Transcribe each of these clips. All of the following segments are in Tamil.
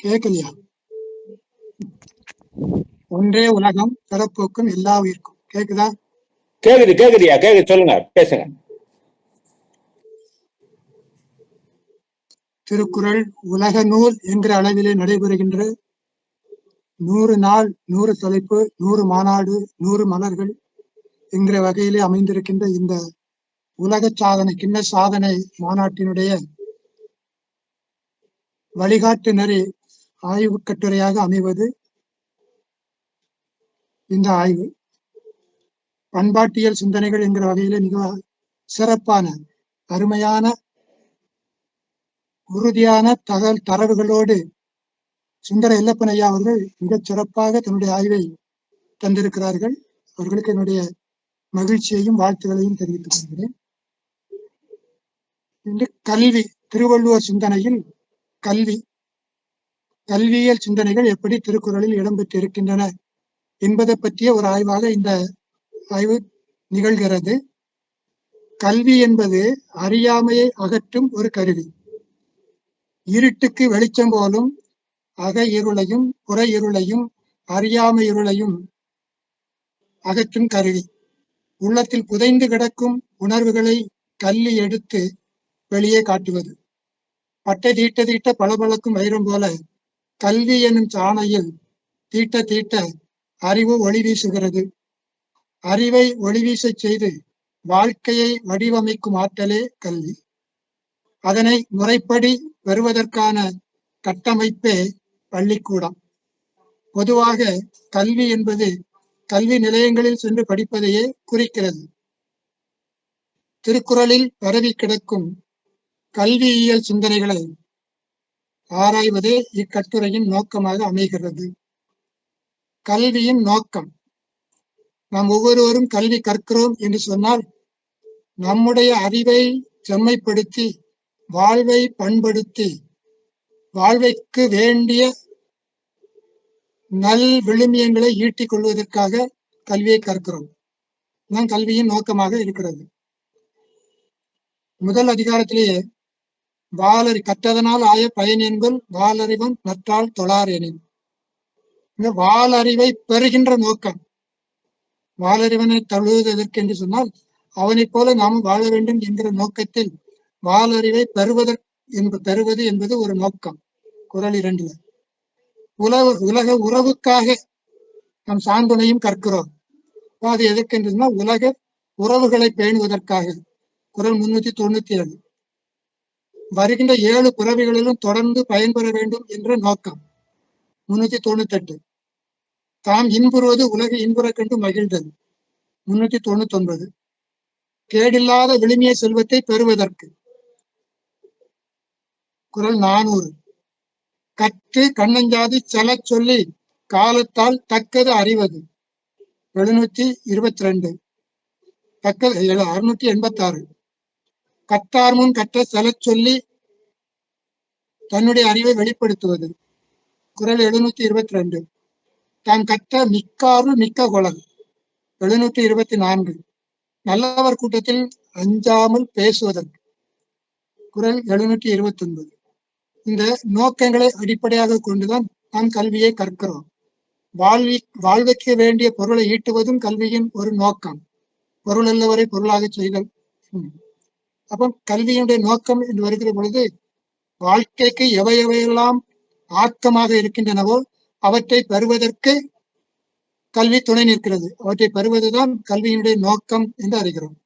கேட்கலையா? ஒன்றே உலகம் பிறப்போக்கும் எல்லா உயிர்க்கும். கேக்குதா? கேக்குதுயா, கேக்குது, சொல்லுங்க, பேசுங்க. திருக்குறள் உலக நூல் என்கிற அளவிலே நடைபெறுகின்ற 100 நாள் 100 தலைப்பு 100 மாநாடு 100 மலர்கள் என்கிற வகையிலே அமைந்திருக்கின்ற இந்த உலக சாதனை கிண்ண சாதனை மாநாட்டினுடைய வழிகாட்டு நெறி ஆய்வு கட்டுரையாக அமைவது இந்த ஆய்வு. பண்பாட்டியல் சிந்தனைகள் என்கிற வகையிலே மிக சிறப்பான அருமையான உறுதியான தரவுகளோடு சுந்தர எல்லப்பனையா அவர்கள் மிகச் சிறப்பாக தன்னுடைய ஆய்வை தந்திருக்கிறார்கள். அவர்களுக்கு என்னுடைய மகிழ்ச்சியையும் வாழ்த்துக்களையும் தெரிவித்துக் கொள்கிறேன். இன்று கல்வி, திருவள்ளுவர் சிந்தனையில் கல்வியியல் சிந்தனைகள் எப்படி திருக்குறளில் இடம்பெற்று இருக்கின்றன என்பதை பற்றிய ஒரு ஆய்வாக இந்த ஆய்வு நிகழ்கிறது. கல்வி என்பது அறியாமையை அகற்றும் ஒரு கருவி. இருட்டுக்கு வெளிச்சம் போலும் அக இருளையும் புற இருளையும் அறியாமை இருளையும் அகற்றும் கருவி. உள்ளத்தில் புதைந்து கிடக்கும் உணர்வுகளை கல்வி எடுத்து வெளியே காட்டுவது. பட்டை தீட்ட தீட்ட பளபளக்கும் வைரம் போல கல்வி என்னும் சாணையில் தீட்ட தீட்ட அறிவு ஒளி வீசுகிறது. அறிவை ஒளி வீச செய்து வாழ்க்கையை வடிவமைக்கும் ஆற்றலே கல்வி. அதனை முறைப்படி பெறுவதற்கான கட்டமைப்பே பள்ளிக்கூடம். பொதுவாக கல்வி என்பது கல்வி நிலையங்களில் சென்று படிப்பதையே குறிக்கிறது. திருக்குறளில் பரவி கிடக்கும் கல்வியியல் சிந்தனைகளை ஆராய்வதே இக்கட்டுரையின் நோக்கமாக அமைகிறது. கல்வியின் நோக்கம். நாம் ஒவ்வொருவரும் கல்வி கற்கிறோம் என்று சொன்னால் நம்முடைய அறிவை செம்மைப்படுத்தி வாழ்வை பண்படுத்தி வாழ்வைக்கு வேண்டிய நல் விழுமியங்களை ஈட்டிக் கொள்வதற்காக கல்வியை கற்கிறோம். தான் கல்வியின் நோக்கமாக இருக்கிறது. முதல் அதிகாரத்திலேயே கற்றதனால் ஆய பயன் என்பது வாலறிவன் நற்றால் தொழார் எனின். இந்த வாலறிவை பெறுகின்ற நோக்கம். வாலறிவனை தழுவுவதற்கு என்று சொன்னால் அவனைப் போல நாமும் வாழ வேண்டும் என்கிற நோக்கத்தில் வாலறிவை பெறுவது என்பது ஒரு நோக்கம். குறள் 2. உலக உறவுக்காக நாம் சான்றுணையும் கற்கிறோம். அது எதற்கென்று சொன்னால் உலக உறவுகளை பேணுவதற்காக. குறள் 397. வருகின்ற 7 பிறவிகளிலும் தொடர்ந்து பயன்பெற வேண்டும் என்ற நோக்கம். 398. தாம் இன்புறுவது உலக இன்புற கண்டு மகிழ்ந்தது. 399. கேடில்லாத விழுமிய செல்வத்தை பெறுவதற்கு. குறள் 400. கற்று கண்ணஞ்சாதி செல சொல்லி காலத்தால் தக்கது அறிவது. 722. 686. கற்றார் முன் கற்ற செல சொல்லி தன்னுடைய அறிவை வெளிப்படுத்துவது. குறள் 722. தான் கற்ற மிக்காருள் மிக்க குழல். 724. நல்லவர் கூட்டத்தில் அஞ்சாமல் பேசுவதற்கு. குறள் 729. இந்த நோக்கங்களை அடிப்படையாக கொண்டுதான் நாம் கல்வியை கற்கிறோம். வாழ்வுக்கு வேண்டிய பொருளை ஈட்டுவதும் கல்வியின் ஒரு நோக்கம். பொருள் அல்லவரை பொருளாக செய்தல். அப்போ கல்வியினுடைய நோக்கம் என்று வருகிற பொழுது வாழ்க்கைக்கு எவையெல்லாம் ஆக்கமாக இருக்கின்றனவோ அவற்றை பெறுவதற்கு கல்வி துணை நிற்கிறது. அவற்றை பெறுவதுதான் கல்வியினுடைய நோக்கம் என்று அறிகிறோம்.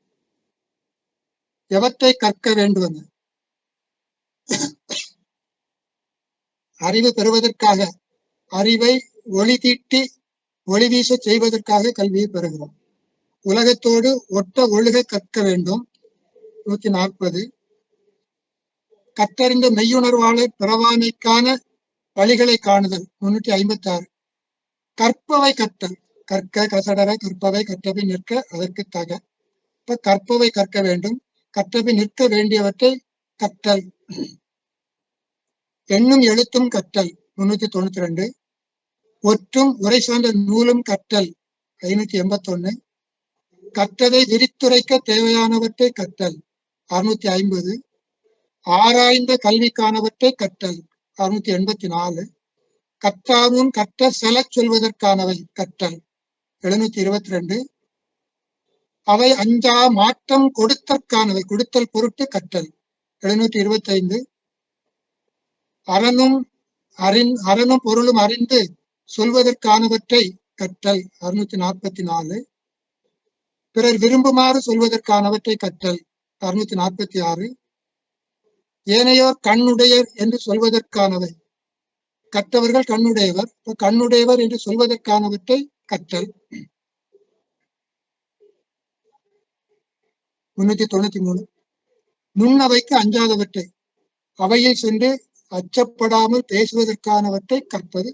எவற்றை கற்க வேண்டும்? அறிவு பெறுவதற்காக, அறிவை ஒளி தீட்டி ஒளி வீச செய்வதற்காக கல்வியை பெறுகிறோம். உலகத்தோடு ஒட்ட ஒழுக கற்க வேண்டும். 140. கற்றறிந்த மெய்யுணர்வாளர் பிறவாமைக்கான வழிகளை காணுதல். 356. கற்பவை கற்றல். கற்க கசடர கற்பவை கற்றவை நிற்க அதற்கு தக. இப்ப கற்பவை கற்க வேண்டும், கற்றவை நிற்க வேண்டியவற்றை கற்றல். எண்ணும் எழுத்தும் கற்றல். 392. ஒற்றும் உரை சார்ந்த நூலும் கற்றல். 581. கற்றதை விரித்துரைக்க தேவையானவற்றை கற்றல். 650. ஆராய்ந்த கல்விக்கானவற்றை கற்றல். 684. கற்றாவும் கற்ற செலச் சொல்வதற்கானவை கற்றல் 722. அவை அஞ்சா மாற்றம் கொடுத்தற்கானவை கொடுத்தல் பொருட்டு கற்றல் 725. அரணும் பொருளும் அறிந்து சொல்வதற்கானவற்றை கற்றல் 644. பிறர் விரும்புமாறு சொல்வதற்கானவற்றை கற்றல் 646. ஏனையோர் கண்ணுடையர் என்று சொல்வதற்கானவை கற்றவர்கள் கண்ணுடையவர், கண்ணுடையவர் என்று சொல்வதற்கானவற்றை கற்றல் 393. நுண்ணவைக்கு அஞ்சாதவற்றை அவையில் சென்று அச்சப்படாமல் பேசுவதற்கானவற்றை கற்பது.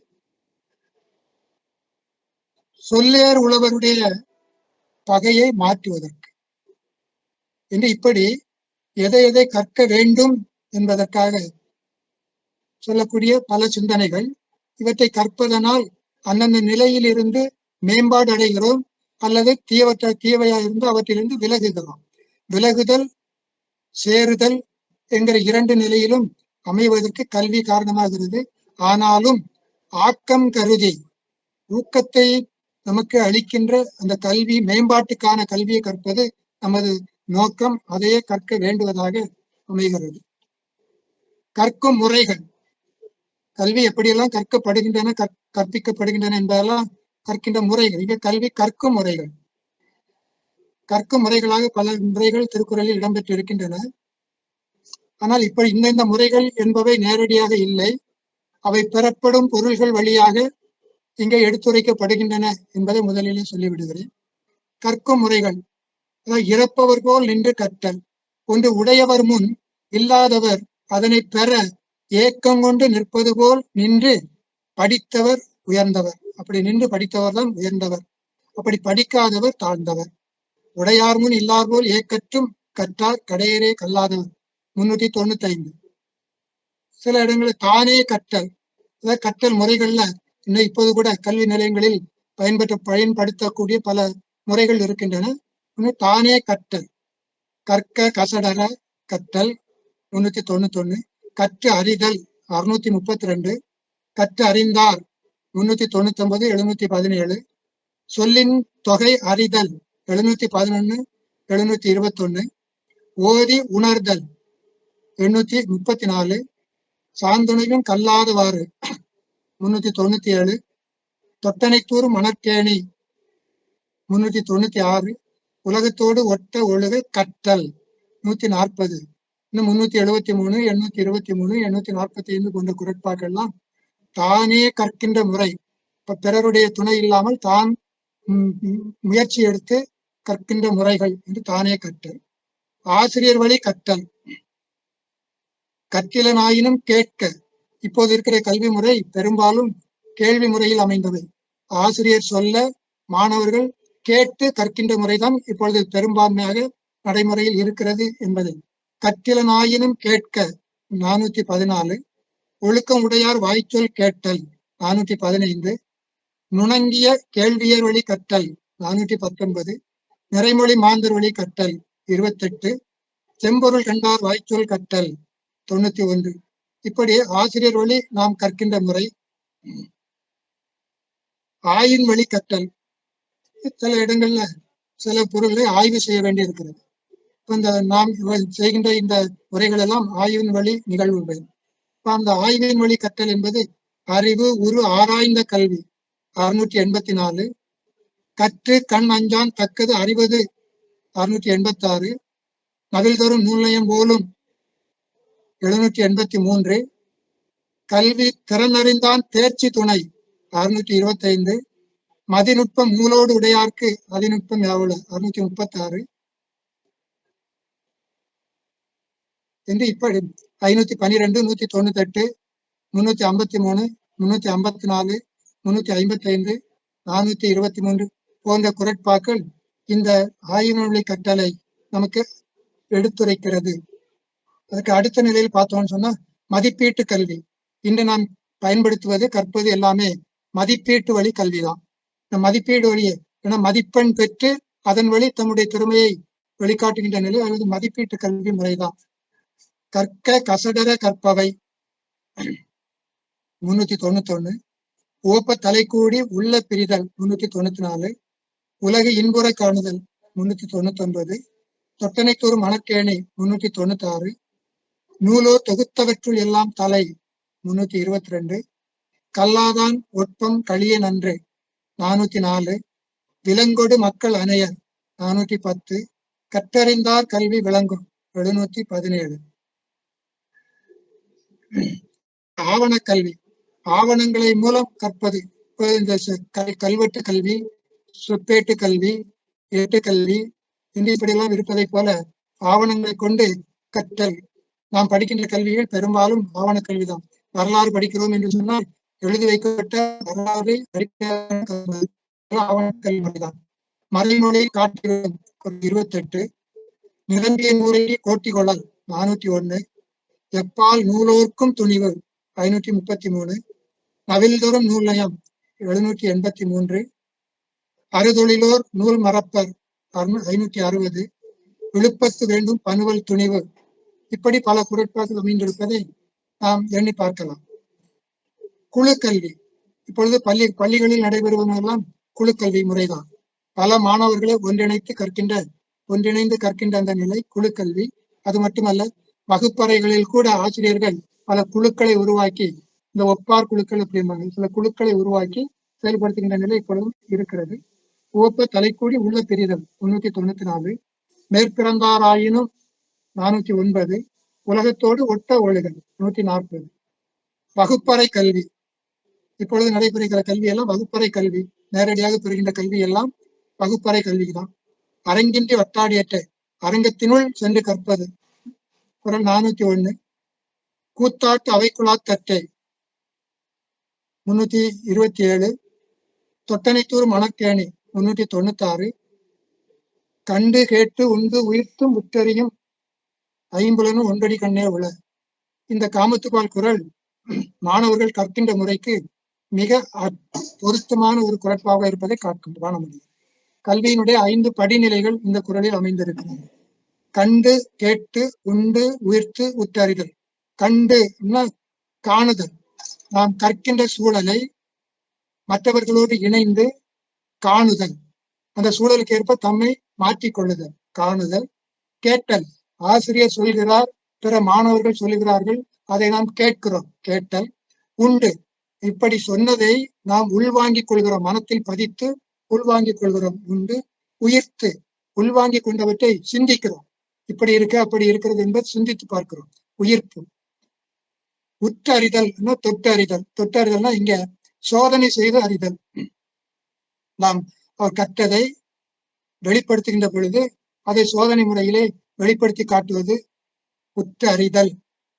சொல்லேர் உழவருடைய பகையை மாற்றுவதற்கு என்று இப்படி எதை எதை கற்க வேண்டும் என்பதற்காக சொல்லக்கூடிய பல சிந்தனைகள். இவற்றை கற்பதனால் அந்தந்த நிலையில் இருந்து மேம்பாடு அடைகிறோம் அல்லது தீவையா இருந்து அவற்றிலிருந்து விலகுகிறோம். விலகுதல் சேருதல் என்கிற இரண்டு நிலையிலும் அமைவதற்கு கல்வி காரணமாகிறது. ஆனாலும் ஆக்கம் கருதி ஊக்கத்தை நமக்கு அளிக்கின்ற அந்த கல்வி, மேம்பாட்டுக்கான கல்வியை கற்பது நமது நோக்கம். அதையே கற்க வேண்டுவதாக அமைகிறது. கற்கும் முறைகள், கல்வி எப்படியெல்லாம் கற்கப்படுகின்றன கற்பிக்கப்படுகின்றன என்பதெல்லாம் கற்கின்ற முறைகள். இங்க கல்வி கற்கும் முறைகள். கற்கும் முறைகளாக பல முறைகள் திருக்குறளில் இடம்பெற்று இருக்கின்றன. ஆனால் இப்ப இந்த முறைகள் என்பவை நேரடியாக இல்லை. அவை பெறப்படும் பொருள்கள் வழியாக இங்கே எடுத்துரைக்கப்படுகின்றன என்பதை முதலிலே சொல்லிவிடுகிறேன். கற்கும் முறைகள், இறப்பவர் போல் நின்று கற்றல். ஒன்று உடையவர் முன் இல்லாதவர் அதனை பெற ஏக்கம் கொண்டு நிற்பது போல் நின்று படித்தவர் உயர்ந்தவர். அப்படி நின்று படித்தவர் தான் உயர்ந்தவர். அப்படி படிக்காதவர் தாழ்ந்தவர். உடையார் முன் இல்லார் போல் ஏக்கற்றும் கற்றார் கடையரே கல்லாதவர் 395. சில இடங்களில் தானே கற்றல், கற்றல் முறைகள்ல இன்னும் இப்போது கூட கல்வி நிலையங்களில் பயன்படுத்தக்கூடிய பல முறைகள் இருக்கின்றன. தானே கற்றல். கற்க கசடர கற்றல் 391. கற்று அறிதல் 632. கற்று அறிந்தார் 399. 717. சொல்லின் தொகை அறிதல் 711. 721. ஓதி உணர்தல் 834. சாந்துணையும் கல்லாதவாறு 397. தொட்டனைத்தூர் மணற்கேணி 396. உலகத்தோடு ஒட்ட ஒழுக கற்றல் 140. இன்னும் 373, 823, 845 போன்ற குரட்பாக்கெல்லாம் தானே கற்கின்ற முறை. இப்ப பிறருடைய துணை இல்லாமல் தான் முயற்சி எடுத்து கற்கின்ற முறைகள் என்று தானே கற்றல். ஆசிரியர் வழி கற்றல். கற்கிலனாயினும் கேட்க. இப்போது இருக்கிற கல்வி முறை பெரும்பாலும் கேள்வி முறையில் அமைந்தவை. ஆசிரியர் சொல்ல மாணவர்கள் கேட்டு கற்கின்ற முறைதான் இப்பொழுது பெரும்பான்மையாக நடைமுறையில் இருக்கிறது என்பது. கற்கிலனாயினும் கேட்க 414. ஒழுக்கம் உடையார் வாய்ச்சொல் கேட்டல் 415. நுணங்கிய கேள்வியர் வழி கற்றல் 419. நிறைமொழி மாந்தர் வழி கற்றல் 28. செம்பொருள் கண்டார் வாய்ச்சொல் கற்றல் 91. இப்படி ஆசிரியர் வழி நாம் கற்கின்ற முறை. ஆய்வின் வழி கற்றல். சில இடங்கள்ல சில பொருள்களை ஆய்வு செய்ய வேண்டி இருக்கிறது. இந்த நாம் செய்கின்ற இந்த முறைகள் எல்லாம் ஆய்வின் வழி நிகழ்வுகள். அந்த ஆய்வின் வழி கற்றல் என்பது அறிவு உரு ஆராய்ந்த கல்வி 684. கற்று கண் அஞ்சான் தக்கது அறிவது 686. நவில் தரும் நூல்நயம் போலும் 783. கல்வி திறனறிந்தான் தேர்ச்சி துணை 625. மதிநுட்பம் மூலோடு உடையார்க்கு அதிநுட்பம் எவ்வளவு 636 என்று இப்படி 512, 198, 353, 354, 355, 423 போன்ற குரட்பாக்கள் இந்த ஆய்வுநூலை கற்றலை நமக்கு எடுத்துரைக்கிறது. அதுக்கு அடுத்த நிலையில் பார்த்தோம்னு சொன்னா மதிப்பீட்டு கல்வி. இன்று நாம் பயன்படுத்துவது கற்பது எல்லாமே மதிப்பீட்டு வழி கல்விதான். இந்த மதிப்பீடு வழியே மதிப்பெண் பெற்று அதன் வழி தம்முடைய திறமையை வெளிக்காட்டுகின்ற நிலை அல்லது மதிப்பீட்டு கல்வி முறைதான். கற்க கசடர கற்பவை 391. ஓப்ப தலைக்கூடி உள்ள பிரிதல் 394, உலகு இன்புற காணுதல் 399, தொட்டனைத்தூர் மணற்கேணி 396, நூலோர் தொகுத்தவற்றுள் எல்லாம் தலை 322, கல்லாதான் ஒட்பம் களிய நன்று 404, விலங்கொடு மக்கள் அணையர் 410, கற்றறிந்தார் கல்வி விளங்கும் 717. ஆவண கல்வி, ஆவணங்களை மூலம் கற்பது. இந்த கல்வெட்டு கல்வி, சொப்பேட்டு கல்வி, ஏட்டு கல்வி, இப்படியெல்லாம் இருப்பதை போல ஆவணங்களை கொண்டு கற்றல். நாம் படிக்கின்ற கல்விகள் பெரும்பாலும் ஆவண கல்விதான். வரலாறு படிக்கிறோம் என்று சொன்னால் எழுதி வைக்கப்பட்ட வரலாறு ஆவண கல்வி முறைதான். மறைமொழி காட்டுகிறோம் 28, நிரம்பிய நூலை கோட்டி கொள்ளல் 401, எப்பால் நூலோர்க்கும் துணிவு 533, நவில்தோறும் நூல் நயம் 783, அறுதொழிலோர் நூல் மறப்பர் 560, விழுப்பத்து வேண்டும் பணுவல் துணிவு. இப்படி பல குரட்பாக்கள் அமைந்திருப்பதை நாம் எண்ணி பார்க்கலாம். குழு கல்வி, இப்பொழுது பள்ளிகளில் நடைபெறுவதெல்லாம் குழு கல்வி முறைதான். பல மாணவர்களை ஒன்றிணைந்து கற்கின்ற அந்த நிலை குழு கல்வி. அது மட்டுமல்ல, வகுப்பறைகளில் கூட ஆசிரியர்கள் பல குழுக்களை உருவாக்கி, இந்த ஒப்பார் குழுக்கள் அப்படிம்பாங்க, சில குழுக்களை உருவாக்கி செயல்படுத்துகின்ற நிலை இப்பொழுதும் இருக்கிறது. ஓப்ப தலைக்கூடி உள்ள பிரிதல் 394, மேற்பிறந்தாராயினும் 409, உலகத்தோடு ஒட்ட ஒழுகல் 140. வகுப்பறை கல்வி, இப்பொழுது நடைபெறுகிற கல்வி எல்லாம் வகுப்பறை கல்வி. நேரடியாக பெறுகின்ற கல்வி எல்லாம் வகுப்பறை கல்விதான். அரங்கின்றி வட்டாடியற்ற, அரங்கத்தினுள் சென்று கற்பது குறள் 401, கூத்தாட்டு அவைக்குழாத்தட்டை 327, தொட்டனைத்தூர் மணற்கேணி 396, கண்டு கேட்டு உண்டு உயிர்த்தும் உற்றறியும் ஐம்புலனும் ஒன்றடி கண்ணே உள. இந்த காமத்துப்பால் குறள் மாணவர்கள் கற்கின்ற முறைக்கு மிக பொருத்தமான ஒரு குறட்பாக இருப்பதை காண முடியும். கல்வியினுடைய 5 படிநிலைகள் இந்த குறளில் அமைந்திருக்கிறது. கண்டு கேட்டு உண்டு உயிர்த்து உற்றறிதல். கண்டு காணுதல், நாம் கற்கின்ற சூழலை மற்றவர்களோடு இணைந்து காணுதல், அந்த சூழலுக்கு ஏற்ப தம்மை மாற்றிக்கொள்ளுதல் காணுதல். கேட்டல், ஆசிரியர் சொல்கிறார், பிற மாணவர்கள் சொல்லுகிறார்கள், அதை நாம் கேட்கிறோம் கேட்டல். உண்டு, இப்படி சொன்னதை நாம் உள்வாங்கிக் கொள்கிறோம், மனத்தில் பதித்து உள்வாங்கிக் கொள்கிறோம் உண்டு. உயிர்த்து, உள்வாங்கிக் கொண்டவற்றை சிந்திக்கிறோம், இப்படி இருக்க அப்படி இருக்கிறது என்பது சிந்தித்து பார்க்கிறோம் உயிர்ப்பு. உற்றறிதல், தொட்டறிதல். தொட்டறிதல்னா இங்க சோதனை செய்து அறிதல். நாம் அவர் கற்றதை வெளிப்படுத்துகின்ற பொழுது அதை சோதனை முறையிலே வெளிப்படுத்தி காட்டுவது உற்றறிதல்.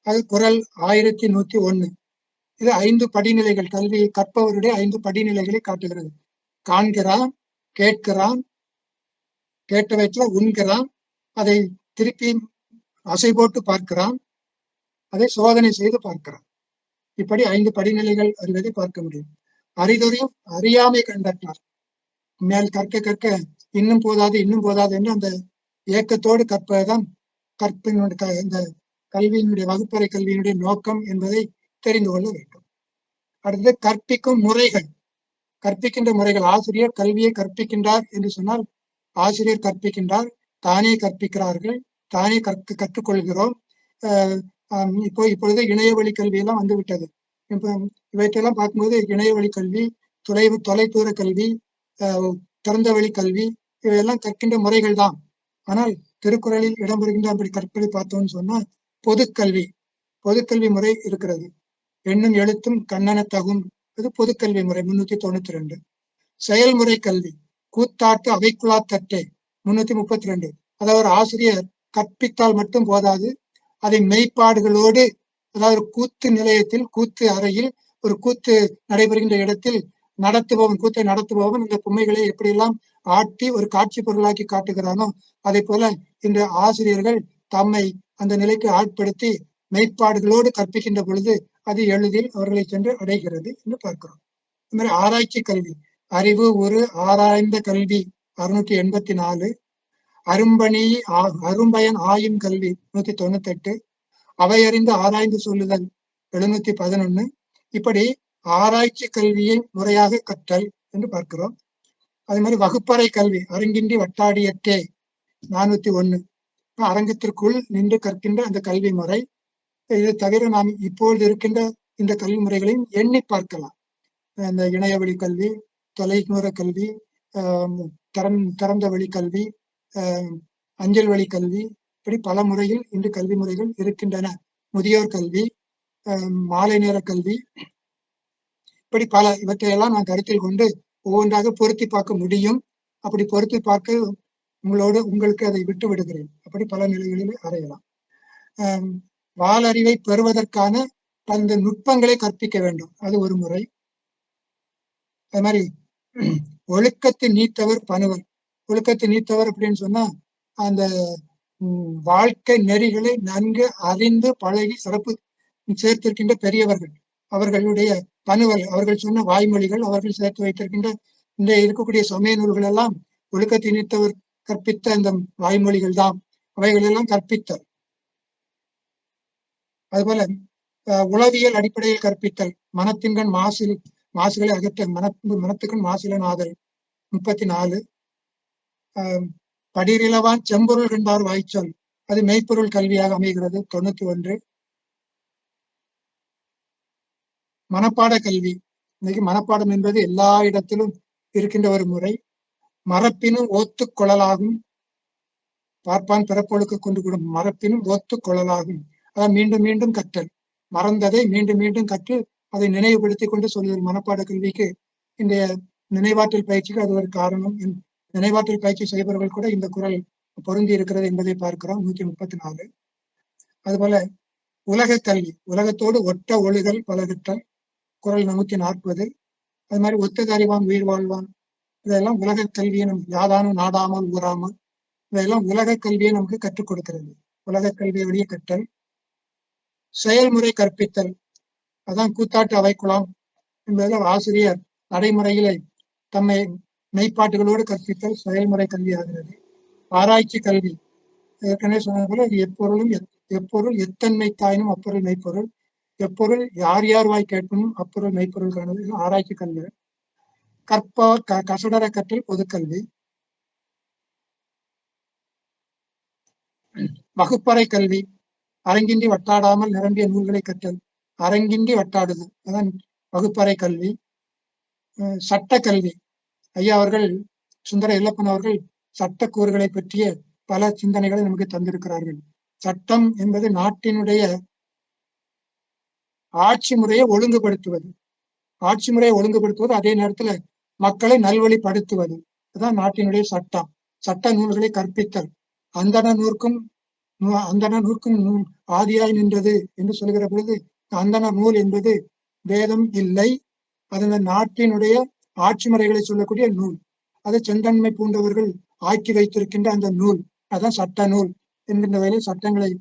அது குறள் 1101. இது 5 படிநிலைகள், கல்வி கற்பவருடைய 5 படிநிலைகளை காட்டுகிறது. காண்கிறான், கேட்கிறான், கேட்டவற்றை உண்கிறான், அதை திருப்பி அசை போட்டு பார்க்கிறான், அதை சோதனை செய்து பார்க்கிறான். இப்படி 5 படிநிலைகள் அறிவதை பார்க்க முடியும். அறிதொறியும் அறியாமை கண்டற்றார். மேல் கற்க கற்க இன்னும் போதாது என்று அந்த ஏக்கத்தோடு கற்பதுதான் கற்பினுடைய இந்த கல்வியினுடைய வகுப்பறை கல்வியினுடைய நோக்கம் என்பதை தெரிந்து கொள்ள வேண்டும். அடுத்தது கற்பிக்கும் முறைகள். கற்பிக்கின்ற முறைகள், ஆசிரியர் கல்வியை கற்பிக்கின்றார் என்று சொன்னால் ஆசிரியர் கற்பிக்கின்றார், தானே கற்பிக்கிறார்கள், தானே கற்றுக்கொள்கிறோம். இப்பொழுது இணையவழி கல்வி எல்லாம் வந்துவிட்டது. இவற்றையெல்லாம் பார்க்கும்போது இணையவழி கல்வி, தொலைதூர கல்வி, திறந்த வழி கல்வி, இவையெல்லாம் கற்கின்ற முறைகள் தான். ஆனால் திருக்குறளில் இடம்பெறுகின்ற அப்படி கற்பதை பார்த்தோம்னு சொன்னா பொதுக்கல்வி முறை இருக்கிறது. எண்ணும் எழுத்தும் கண்ணன தகும், அது பொதுக்கல்வி முறை 392. செயல்முறை கல்வி, கூத்தாட்டு அவைக்குழாத்தட்டை 332. அதாவது ஆசிரியர் கற்பித்தால் மட்டும் போதாது, அதை மெய்ப்பாடுகளோடு, அதாவது கூத்து நிலையத்தில், கூத்து அறையில், ஒரு கூத்து நடைபெறுகின்ற இடத்தில் கூத்தை நடத்துபவன் இந்த பொம்மைகளை எப்படியெல்லாம் ஆட்டி ஒரு காட்சி பொருளாக்கி காட்டுகிறானோ அதே போல இந்த ஆசிரியர்கள் தம்மை அந்த நிலைக்கு ஆட்படுத்தி மெய்ப்பாடுகளோடு கற்பிக்கின்ற பொழுது அது எளிதில் அவர்களை சென்று அடைகிறது என்று பார்க்கிறோம். இந்த மாதிரி ஆராய்ச்சி கல்வி, அறிவு ஒரு ஆராய்ந்த கல்வி 684, அரும்பயன் ஆயும் கல்வி 198, அவையறிந்து ஆராய்ந்து சொல்லுதல் 711. இப்படி ஆராய்ச்சி கல்வியை முறையாக கற்றல் என்று பார்க்கிறோம். அதே மாதிரி வகுப்பறை கல்வி அரங்கின்றி வட்டாடியற்றே 401. அரங்கத்திற்குள் நின்று கற்கின்ற அந்த கல்வி முறை. இதை தவிர நாம் இப்பொழுது இருக்கின்ற இந்த கல்வி முறைகளையும் எண்ணி பார்க்கலாம். இந்த இணையவழி கல்வி, தொலைதூர கல்வி, திறந்த வழி கல்வி, அஞ்சல் வழி கல்வி, இப்படி பல முறையில் இன்று கல்வி முறைகள் இருக்கின்றன. முதியோர் கல்வி, மாலை நேர கல்வி, இப்படி பல இவற்றையெல்லாம் நான் கருத்தில் கொண்டு ஒவ்வொன்றாக பொருத்தி பார்க்க முடியும். அப்படி பொருத்தி பார்க்க உங்களுக்கு அதை விட்டு விடுகிறேன். அப்படி பல நிலைகளில் அறையலாம். வாலறிவை பெறுவதற்கான அந்த நுட்பங்களை கற்பிக்க வேண்டும், அது ஒரு முறை. அது மாதிரி ஒழுக்கத்தை நீத்தவர் பணுவர். ஒழுக்கத்தை நீத்தவர் அப்படின்னு சொன்னா அந்த வாழ்க்கை நெறிகளை நன்கு அறிந்து பழகி சிறப்பு சேர்த்திருக்கின்ற பெரியவர்கள், அவர்களுடைய பணுவல், அவர்கள் சொன்ன வாய்மொழிகள், அவர்கள் சேர்த்து வைத்திருக்கின்ற இந்த இருக்கக்கூடிய சமய நூல்கள் எல்லாம் ஒழுக்கத்தை நீத்தவர் கற்பித்த அந்த வாய்மொழிகள் தான். அவைகள் எல்லாம் கற்பித்தல். அதுபோல உளவியல் அடிப்படையில் கற்பித்தல். மனத்தின்கண் மாசுகளை அகற்ற மனத்துக்கண் மாசிலன் ஆதல் 34. படிரிலவான் செம்பொருள் கண்டார் வாய்ச்சொல், அது மெய்ப்பொருள் கல்வியாக அமைகிறது 91. மனப்பாட கல்வி. இன்னைக்கு மனப்பாடம் என்பது எல்லா இடத்திலும் இருக்கின்ற ஒரு முறை. மரப்பினும் ஓத்து கொள்ளலாகும். பார்ப்பான் பிறப்பொழுக்க கொண்டு கூடும். மரப்பினும் ஓத்து கொள்ளலாகும். அதான் மீண்டும் மீண்டும் கற்றல். மறந்ததை மீண்டும் மீண்டும் கற்று அதை நினைவுபடுத்திக் கொண்டு சொல்வது மனப்பாட கல்விக்கு. இந்த நினைவாற்றல் பயிற்சிக்கு அது ஒரு காரணம். நினைவாற்றல் பயிற்சி செய்பவர்கள் கூட இந்த குறள் பொருந்தி இருக்கிறது என்பதை பார்க்கிறோம் 134. அதுபோல உலக கல்வி, உலகத்தோடு ஒட்ட ஒழுகல் பழகற்றல், குறள் 140. அது மாதிரி ஒத்தது அறிவான் உயிர் வாழ்வான், இதெல்லாம் உலக கல்வியை நம் யாதானும் நாடாமல் ஊறாமல், இதெல்லாம் உலக கல்வியை நமக்கு கற்றுக் கொடுக்கிறது. உலக கல்வியை வெளியே கற்றல். செயல்முறை கற்பித்தல், அதான் கூத்தாட்டு அவைக்குலாம் என்பதில் ஆசிரியர் நடைமுறையிலே தம்மை மெய்ப்பாட்டுகளோடு கற்பித்தல் செயல்முறை கல்வி ஆகிறது. ஆராய்ச்சி கல்வி, ஏற்கனவே சொன்னது போல இது எப்பொருள் எத்தன்மை தாயினும் அப்பொருள் மெய்ப்பொருள், எப்பொருள் யார் யார் வாய் கேட்பனும் அப்பொருள் மெய்ப்பொருள் காணுது ஆராய்ச்சி கல்வி. கற்பவர் கசடர கற்றல் பொதுக்கல்வி. வகுப்பறை கல்வி, அரங்கின்றி வட்டாடாமல் நிரம்பிய நூல்களை கற்றல். அரங்கின்றி வட்டாடுது, அதான் வகுப்பறை கல்வி. சட்ட கல்வி, ஐயா அவர்கள் சுந்தர இல்லப்பன் அவர்கள் சட்டக்கூறுகளை பற்றிய பல சிந்தனைகளை நமக்கு தந்திருக்கிறார்கள். சட்டம் என்பது நாட்டினுடைய ஆட்சி முறையை ஒழுங்குபடுத்துவது. ஆட்சி முறையை ஒழுங்குபடுத்துவது, அதே நேரத்துல மக்களை நல்வழிப்படுத்துவது. அதுதான் நாட்டினுடைய சட்டம். சட்ட நூல்களை கற்பித்தல். அந்தண நூற்கும் ஆதியாய் நின்றது என்று சொல்கிற பொழுது அந்தண நூல் என்பது வேதம் இல்லை, அது நாட்டினுடைய ஆட்சி முறைகளை சொல்லக்கூடிய நூல். அது செந்தன்மை பூண்டவர்கள் ஆக்கி வைத்திருக்கின்ற அந்த நூல், அதான் சட்ட நூல் என்கின்ற வகையில் சட்டங்களை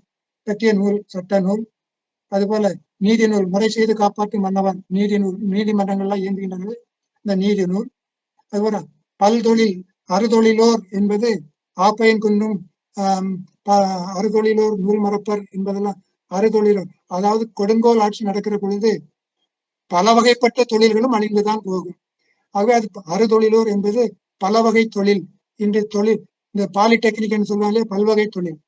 பற்றிய நூல் சட்ட நூல். அதுபோல நீதி நூல், முறை செய்து காப்பாற்றும் மன்னவன் நீதி நூல், நீதிமன்றங்கள்லாம் இயங்குகின்றன இந்த நீதி நூல். அதுபோல பல்தொழில், அறுதொழிலோர் என்பது ஆப்பையன் குன்றும் அறுதொழிலோர் நூல் மறப்பர் என்பதெல்லாம் அறுதொழிலோர், அதாவது கொடுங்கோல் ஆட்சி நடக்கிற பொழுது பல வகைப்பட்ட தொழில்களும் அழிந்துதான் போகும். ஆகவே அது அறுதொழிலோர் என்பது பல வகை தொழில். இன்று தொழில் இந்த பாலிடெக்னிக் என்று சொல்வாங்களே பல்வகை தொழில்,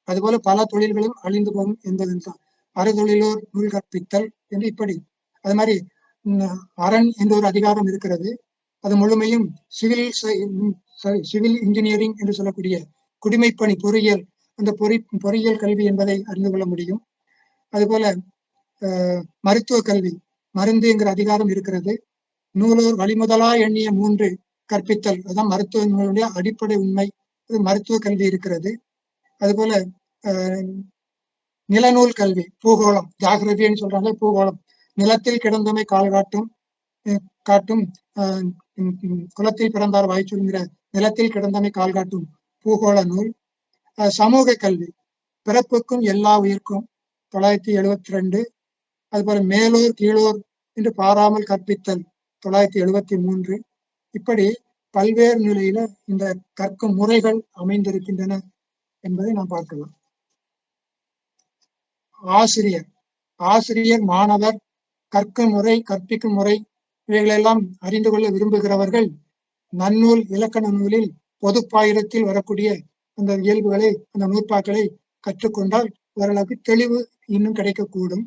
அதுபோல பல தொழில்களும் அழிந்து போகும் என்பதுதான் அறுதொழிலோர் நூல் கற்பித்தல் என்று. இப்படி அது மாதிரி அரண் என்ற ஒரு அதிகாரம் இருக்கிறது. அது முழுமையும் சிவில் இன்ஜினியரிங் என்று சொல்லக்கூடிய குடிமைப்பணி பொறியியல், அந்த பொறியியல் கல்வி என்பதை அறிந்து கொள்ள முடியும். அதுபோல மருத்துவ கல்வி, மருந்து என்கிற அதிகாரம் இருக்கிறது. நூலோர் வழிமுதலா எண்ணிய 3 கற்பித்தல், அதுதான் மருத்துவ நூலுடைய அடிப்படை உண்மை. அது மருத்துவ கல்வி இருக்கிறது. அதுபோல நிலநூல் கல்வி, பூகோளம், ஜாகிரபின்னு சொல்றாங்க. பூகோளம், நிலத்தில் கிடந்தமை கால் காட்டும் குளத்தில் பிறந்தார் வாய்ச்சொல்கிற நிலத்தில் கிடந்தமை கால் காட்டும் பூகோள நூல். சமூக கல்வி, பிறப்புக்கும் எல்லா உயிர்க்கும் 972. அதுபோல மேலோர் கீழோர் என்று பாராமல் கற்பித்தல் 973. இப்படி பல்வேறு நிலையில இந்த கற்கும் முறைகள் அமைந்திருக்கின்றன என்பதை நாம் பார்க்கலாம். ஆசிரியர் மாணவர் கற்கும் முறை, கற்பிக்கும் முறை இவைகளெல்லாம் அறிந்து கொள்ள விரும்புகிறவர்கள் நன்னூல் இலக்கண நூலில் பொதுப்பாயிரத்தில் வரக்கூடிய அந்த இயல்புகளை, அந்த நூற்பாக்களை கற்றுக்கொண்டால் ஓரளவுக்கு தெளிவு இன்னும் கிடைக்கக்கூடும்.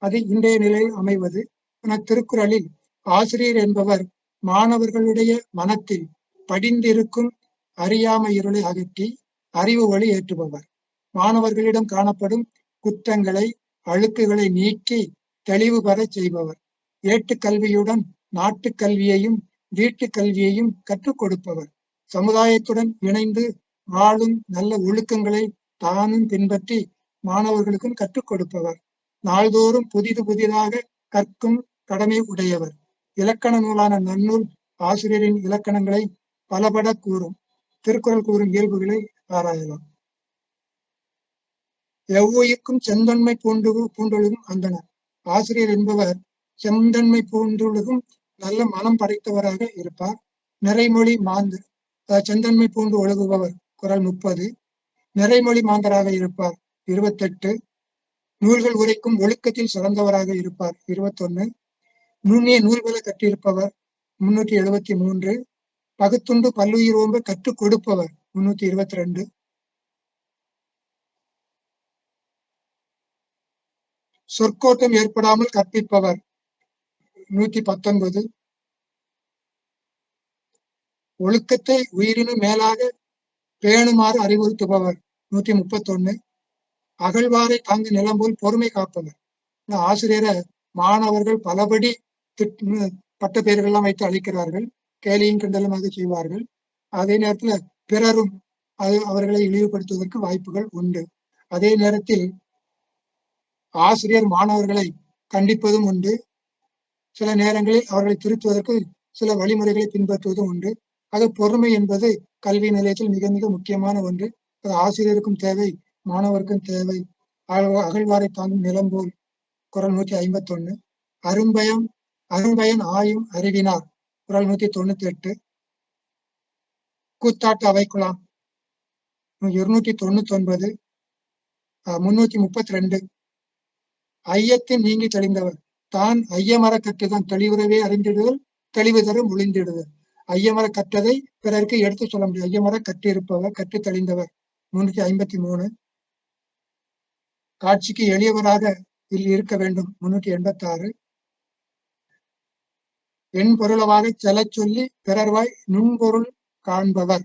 அது இன்றைய நிலையில் அமைவது. ஆனால் திருக்குறளில் ஆசிரியர் என்பவர் மாணவர்களுடைய மனத்தில் படிந்திருக்கும் அறியாமை இருளை அகற்றி அறிவு வழி ஏற்றுபவர். மாணவர்களிடம் காணப்படும் குற்றங்களை, அழுக்குகளை நீக்கி தெளிவு பெற செய்பவர். ஏட்டுக்கல்வியுடன் நாட்டுக் கல்வியையும் வீட்டுக் கல்வியையும் கற்றுக் கொடுப்பவர். சமுதாயத்துடன் இணைந்து வாழும் நல்ல ஒழுக்கங்களை தானும் பின்பற்றி மாணவர்களுக்கும் கற்றுக் கொடுப்பவர். நாள்தோறும் புதிதாக கற்கும் கடமை உடையவர். இலக்கண நூலான நன்னூல் ஆசிரியரின் இலக்கணங்களை பலபட கூறும். திருக்குறள் கூறும் இயல்புகளை ஆராயலாம். எவ்வுயிர்க்கும் செந்தன்மை பூண்டொழுகும் அந்தனர். ஆசிரியர் என்பவர் செந்தன்மை பூண்டொழுகும் நல்ல மனம் படைத்தவராக இருப்பார். நிறைமொழி மாந்தர், செந்தன்மை பூண்டு ஒழுகுபவர் குறள் 30. நிறைமொழி மாந்தராக இருப்பார் 28. நூல்கள் உரைக்கும் ஒழுக்கத்தில் சிறந்தவராக இருப்பார் 21. நுண்ணிய நூல்களை கற்றிருப்பவர் 373. பகுத்துண்டு பல்லுயிர் ஓம்ப கற்றுக் கொடுப்பவர் 322. சொற்கோட்டம் ஏற்படாமல் கற்பிப்பவர் 119. ஒழுக்கத்தை உயிரினும் மேலாக பேணுமாறு அறிவுறுத்துபவர் 131. அகழ்வாரை தாங்கு நிலம் போல் பொறுமை காப்பவர். இந்த ஆசிரியரை மாணவர்கள் பலபடி பட்ட பெயர்கள்லாம் வைத்து அழைக்கிறார்கள். கேலியும் கிண்டலுமாக செய்வார்கள். அதே நேரத்துல பிறரும் அவர்களை இழிவுபடுத்துவதற்கு வாய்ப்புகள் உண்டு. அதே நேரத்தில் ஆசிரியர் மாணவர்களை கண்டிப்பதும் உண்டு. சில நேரங்களில் அவர்களை திருத்துவதற்கு சில வழிமுறைகளை பின்பற்றுவதும் உண்டு. அது பொறுமை என்பது கல்வி நிலையத்தில் மிக மிக முக்கியமான ஒன்று. அது ஆசிரியருக்கும் தேவை, மாணவருக்கும் தேவை. அகழ்வாரை தாங்கும் நிலம் போல் குறள் 151. அரும்பயன் ஆயும் அறிவினார் குறள் 198. கூத்தாட்டு அவைக்குலாம் 299. 332. ஐயத்தின் நீங்கி தெளிந்தவர். தான் ஐயமர கற்றுதான் தெளிவுறவே அறிந்திடுதல் தெளிவு தரும் ஒளிந்திடுதல். ஐயமர கற்றதை பிறருக்கு எடுத்து சொல்ல முடியும். ஐயமர கற்றிருப்பவர், கற்று தெளிந்தவர் 353. காட்சிக்கு எளியவராக இருக்க வேண்டும் 386. என் பொருளவாக செல சொல்லி பிறர்வாய் நுண்பொருள் காண்பவர்.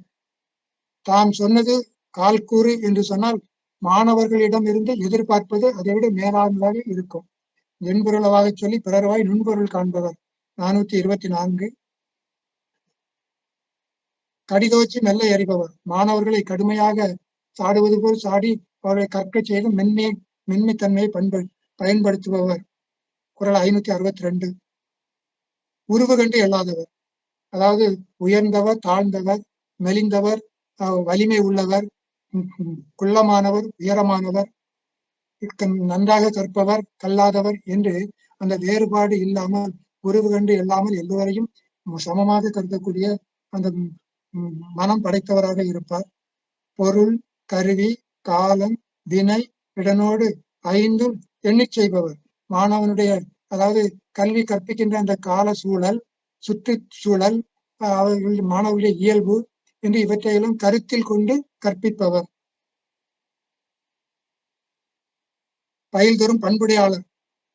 தாம் சொன்னது கால்கூறு என்று சொன்னால் மாணவர்களிடம் இருந்து எதிர்பார்ப்பது அதை விட மேலானதாக இருக்கும். என்பொருளவாக சொல்லி பிறர்வாய் நுண்பொருள் காண்பவர் 424. கடிதோச்சி மெல்ல எறிபவர். மாணவர்களை கடுமையாக சாடுவது போல் சாடி அவர்களை கற்க செய்து மென்மைத்தன்மையை பயன்படுத்துபவர் குறள் 562. உருவு கண்டு எழாதவர். அதாவது உயர்ந்தவர், தாழ்ந்தவர், மெலிந்தவர், வலிமை உள்ளவர், குள்ளமானவர், உயரமானவர், நன்றாக கற்பவர், கல்லாதவர் என்று அந்த வேறுபாடு இல்லாமல், உருவு கண்டு இல்லாமல் எல்லோரையும் சமமாக கருதக்கூடிய அந்த மனம் படைத்தவராக இருப்பார். பொருள், கருவி, காலம், வினை, இடனோடு 5 எண்ணிச் செய்பவர். மாணவனுடைய, அதாவது கல்வி கற்பிக்கின்ற அந்த கால சூழல், சுற்றுச்சூழல், மாணவர்களுடைய இயல்பு என்று இவற்றையெல்லாம் கருத்தில் கொண்டு கற்பிப்பவர். பயில் தரும் பண்புடையாளர்.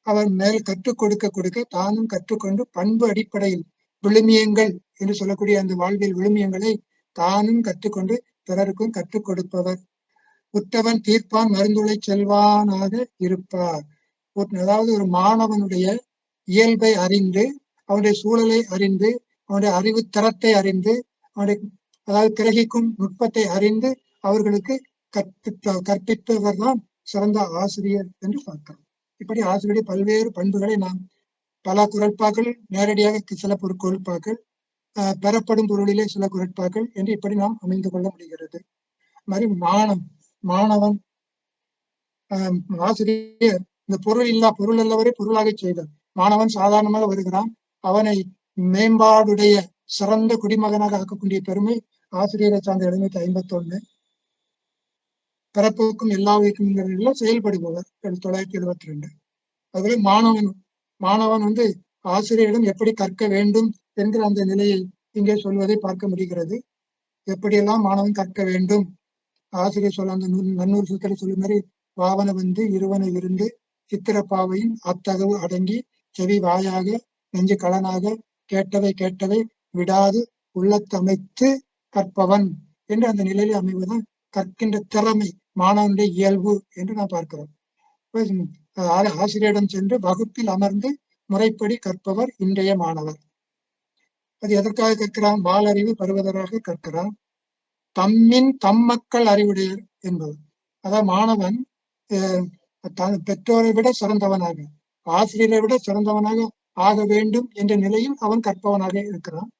அவர் மேல் கற்றுக் கொடுக்க தானும் கற்றுக்கொண்டு பண்பு அடிப்படையில் விழுமியங்கள் என்று சொல்லக்கூடிய அந்த வாழ்வியல் விழுமியங்களை தானும் கற்றுக்கொண்டு பிறருக்கும் கற்றுக் கொடுப்பவர். உற்றவன் தீர்ப்பான் மருந்துளை செல்வானாக இருப்பார். அதாவது ஒரு மாணவனுடைய இயல்பை அறிந்து, அவனுடைய சூழலை அறிந்து, அவனுடைய அறிவு தரத்தை அறிந்து, அவனுடைய அதாவது கிரகிக்கும் நுட்பத்தை அறிந்து அவர்களுக்கு கற்பிப்பவர் தான் சிறந்த ஆசிரியர் என்று பார்க்கிறோம். இப்படி ஆசிரியருடைய பல்வேறு பண்புகளை நாம் பல குறட்பாக்கள், நேரடியாக சில குறட்பாக்கள், பெறப்படும் பொருளிலே சில குறட்பாக்கள் என்று இப்படி நாம் அமைந்து கொள்ள முடிகிறது. மாதிரி மாணவன் ஆசிரியர் இந்த பொருள் அல்லவரை பொருளாக செய்தார். மாணவன் சாதாரணமாக வருகிறான். அவனை மேம்பாடுடைய சிறந்த குடிமகனாக ஆக்கக்கூடிய பெருமை ஆசிரியரை சார்ந்த 751. பிறப்புக்கும் எல்லா உயிர்க்கும் செயல்படுபவர் 972. அதுவே மாணவன் மாணவன் ஆசிரியரிடம் எப்படி கற்க வேண்டும் என்கிற அந்த நிலையை இங்கே சொல்வதை பார்க்க முடிகிறது. எப்படியெல்லாம் மாணவன் கற்க வேண்டும், ஆசிரியர் சொல்ல அந்த நன்னூல் சூத்திர சொல்லும் மாதிரி வாவன இருவன இருந்து சித்திரப்பாவையும் அத்தகவு அடங்கி செவி வாயாக நெஞ்சு களனாக கேட்டவை கேட்டவை விடாது உள்ளத்தமைத்து கற்பவன் என்று அந்த நிலையில் அமைவதுதான் கற்கின்ற திறமை, மாணவனுடைய இயல்பு என்று நாம் பார்க்கிறோம். ஆசிரியரிடம் சென்று வகுப்பில் அமர்ந்து முறைப்படி கற்பவர் இன்றைய மாணவர். அது எதற்காக கற்கிறான்? வாளறிவு பெறுவதற்காக கற்கிறான். தம்மின் தம் மக்கள் அறிவுடையர் என்பது. அதாவது மாணவன் பெற்றோரை விட சிறந்தவனாக, ஆசிரியரை விட சிறந்தவனாக ஆக வேண்டும் என்ற நிலையில் அவன் கற்பவனாக இருக்கிறான்.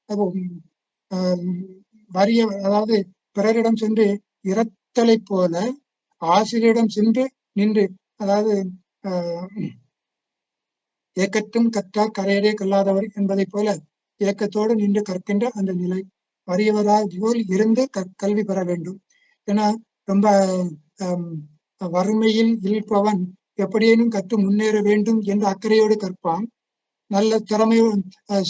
அப்போ வறிய, அதாவது பிறரிடம் சென்று இரத்தலை போல ஆசிரியரிடம் சென்று நின்று, அதாவது ஏக்கத்தும் கற்றார் கரையரே கல்லாதவர் என்பதை போல ஏக்கத்தோடு நின்று கற்கின்ற அந்த நிலை, வறியவரால் போல் இருந்து கல்வி பெற வேண்டும். ஏன்னா ரொம்ப வறுமையில் இருப்பவன் எப்படியேனும் கற்று முன்னேற வேண்டும் என்று அக்கறையோடு கற்பான். நல்ல திறமையோடு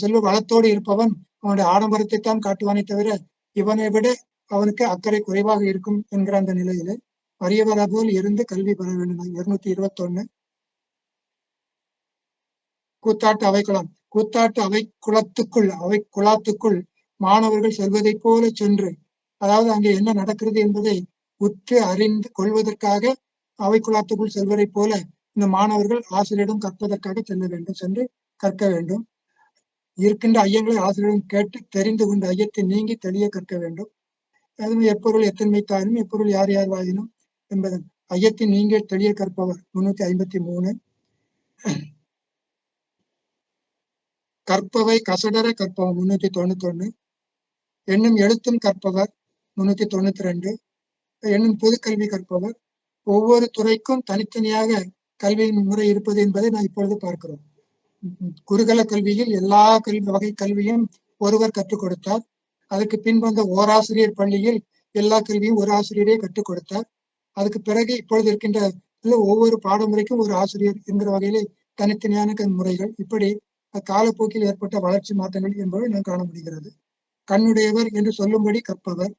செல்வ வளத்தோடு இருப்பவன் அவனுடைய ஆடம்பரத்தை தான் காட்டுவானே தவிர இவனை விட அவனுக்கு அக்கறை குறைவாக இருக்கும் என்கிற அந்த நிலையில வறியவரா போல் இருந்து கல்வி பெற வேண்டும். 221 கூத்தாட்டு அவைக்குளம். கூத்தாட்டு அவை குளத்துக்குள் மாணவர்கள் செல்வதை போல சென்று, அதாவது அங்கே என்ன நடக்கிறது என்பதை உற்று அறிந்து கொள்வதற்காக அவை குளத்துக்குள் செல்வதை போல இந்த மாணவர்கள் ஆசிரியரிடம் கற்பதற்காக செல்ல வேண்டும், சென்று கற்க வேண்டும். இருக்கின்ற ஐயங்களை ஆசிரியரிடம் கேட்டு தெரிந்து கொண்ட ஐயத்தை நீங்கி தெளிய கற்க வேண்டும். அதுவும் எப்பொருள் எத்தன்மைத்தாயினும் எப்பொருள் யார் யார் வாயினும் என்பதன் ஐயத்தை நீங்க தெளிய கற்பவர் 353. கற்பவை கசடர கற்பவர் 391. எண்ணும் எழுத்தும் கற்பவர் 392. எண்ணும் பொதுக்கல்வி கற்பவர். ஒவ்வொரு துறைக்கும் தனித்தனியாக கல்வியின் முறை இருப்பது என்பதை நான் இப்பொழுது பார்க்கிறோம். குருகல கல்வியில் எல்லா வகை கல்வியும் ஒருவர் கற்றுக் கொடுத்தார். அதுக்கு பின் வந்த ஓராசிரியர் பள்ளியில் எல்லா கல்வியும் ஒரு ஆசிரியரே கற்றுக் கொடுத்தார். அதுக்கு பிறகு இப்பொழுது இருக்கின்ற ஒவ்வொரு பாடமுறைக்கும் ஒரு ஆசிரியர் என்கிற வகையிலே தனித்தனியான முறைகள். இப்படி காலப்போக்கில் ஏற்பட்ட வளர்ச்சி மாற்றங்கள் என்பதை நாம் காண முடிகிறது. கண்ணுடையவர் என்று சொல்லும்படி கற்பவர்.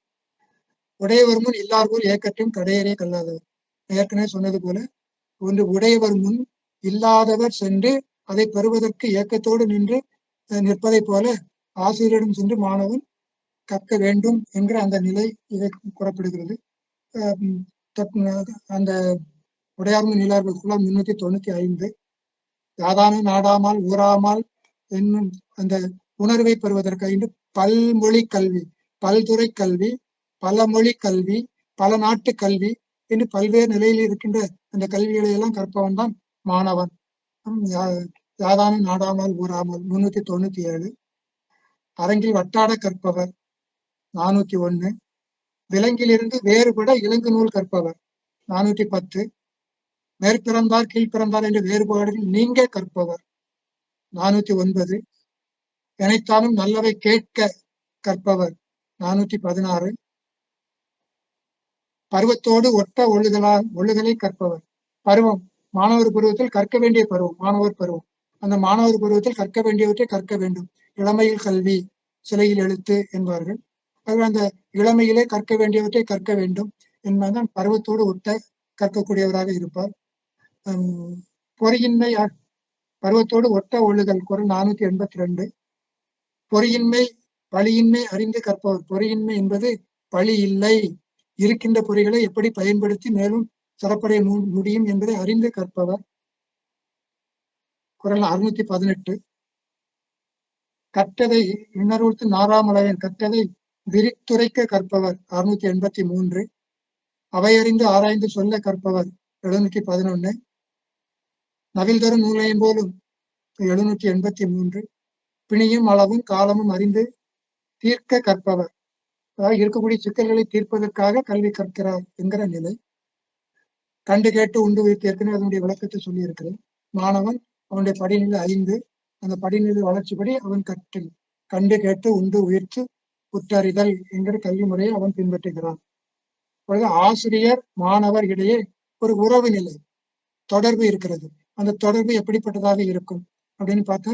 உடையவர் முன் இல்லார் போல் ஏக்கற்றும் கடையரே கல்லாதவர். ஏற்கனவே சொன்னது போல உடையவர் முன் இல்லாதவர் சென்று அதை பெறுவதற்கு ஏக்கத்தோடு நின்று நிற்பதை போல ஆசிரியரிடம் சென்று மாணவன் கற்க வேண்டும் என்கிற அந்த நிலை இதை கூறப்படுகிறது. அந்த உடையார்முன் இல்லார்கள் 395. யாதான நாடாமல் ஊறாமல் என்னும் அந்த உணர்வை பெறுவதற்காக பல்மொழி கல்வி, பல்துறை கல்வி, பல மொழி கல்வி, பல நாட்டு கல்வி என்று பல்வேறு நிலையில் இருக்கின்ற அந்த கல்விகளை எல்லாம் கற்பவன் தான் மாணவன். யாதான நாடாமல் ஊறாமல் 397. அரங்கில் வட்டாட கற்பவர் 401. விலங்கிலிருந்து வேறுபட இலங்கு நூல் கற்பவர் 410. மேற்பிறந்தார் கீழ்பிறந்தார் என்ற வேறுபாடுகள் நீங்க கற்பவர் 409. எனைத்தாலும் நல்லவை கேட்க கற்பவர் 416. பருவத்தோடு ஒட்ட ஒழுகலை கற்பவர். பருவம், மாணவர் பருவத்தில் கற்க வேண்டிய பருவம் மாணவர் பருவம். அந்த மாணவர் பருவத்தில் கற்க வேண்டியவற்றை கற்க வேண்டும். இளமையில் கல்வி, சிலையில் எழுத்து என்பார்கள். அந்த இளமையிலே கற்க வேண்டியவற்றை கற்க வேண்டும் என்பதுதான் பருவத்தோடு ஒட்ட கற்கக்கூடியவராக இருப்பார். பொறியின்மை, பருவத்தோடு ஒட்ட ஒழுகல் குறள் 482. பொறியின்மை பழியின்மை அறிந்து கற்பவர். பொறியின்மை என்பது பழி இல்லை, இருக்கின்ற பொறிகளை எப்படி பயன்படுத்தி மேலும் சிறப்படைய முடியும் என்பதை அறிந்து கற்பவர். குறள் 618. கற்றதை இன்னருத்து நாறாமலையன் கற்றதை விரித்துரைக்க கற்பவர் 683. அவையறிந்து ஆராய்ந்து சொல்ல கற்பவர் 711. நவில் தரும் நூலையும் போலும் 783. பிணியும் அளவும் காலமும் அறிந்து தீர்க்க கற்பவர். அதாவது இருக்கக்கூடிய சிக்கல்களை தீர்ப்பதற்காக கல்வி கற்கிறார் என்கிற நிலை. கண்டு கேட்டு உண்டு உயிர்த்து ஏற்கனவே அதனுடைய விளக்கத்தை சொல்லி இருக்கிறேன். மாணவன் அவனுடைய படிநிலை 5. அந்த படிநிலை வளர்ச்சிப்படி அவன் கற்றல் கண்டு கேட்டு உண்டு உயிர்த்து உற்றறிதல் என்கிற கல்வி முறையை அவன் பின்பற்றுகிறான். ஆசிரியர் மாணவர் இடையே ஒரு உறவு நிலை, தொடர்பு இருக்கிறது. அந்த தொடர்பு எப்படிப்பட்டதாக இருக்கும் அப்படின்னு பார்த்தா,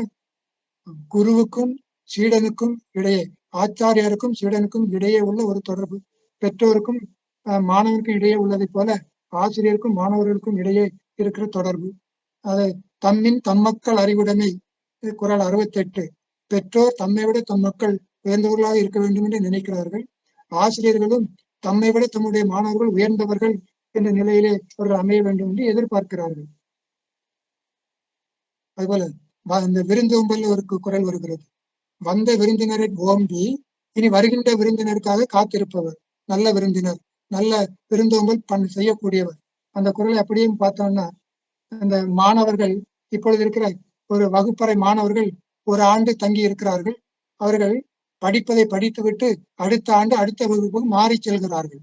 குருவுக்கும் சீடனுக்கும் இடையே, ஆச்சாரியாருக்கும் சீடனுக்கும் இடையே உள்ள ஒரு தொடர்பு, பெற்றோருக்கும் மாணவனுக்கும் இடையே உள்ளதை போல ஆசிரியருக்கும் மாணவர்களுக்கும் இடையே இருக்கிற தொடர்பு. அது தம்மின் தம்மக்கள் அறிவுடைமை, குறள் 68. பெற்றோர் தம்மை விட தம் மக்கள் உயர்ந்தவர்களாக இருக்க வேண்டும் என்று நினைக்கிறார்கள். ஆசிரியர்களும் தம்மை விட தம்முடைய மாணவர்கள் உயர்ந்தவர்கள் என்ற நிலையிலே அவர்கள் அமைய வேண்டும் என்று எதிர்பார்க்கிறார்கள். அதுபோல இந்த விருந்தோம்பல் ஒரு குறள் வருகிறது. வந்த விருந்தினரை ஓம்பி இனி வருகின்ற விருந்தினருக்காக காத்திருப்பவர் நல்ல விருந்தினர், நல்ல விருந்தோம்பல் செய்யக்கூடியவர். அந்த குறளை அப்படியே பார்த்தோம்னா, அந்த மாணவர்கள் இப்பொழுது இருக்கிற ஒரு வகுப்பறை மாணவர்கள் ஒரு ஆண்டு தங்கி இருக்கிறார்கள். அவர்கள் படிப்பதை படித்துவிட்டு அடுத்த ஆண்டு அடுத்த வகுப்புக்கு மாறி செல்கிறார்கள்.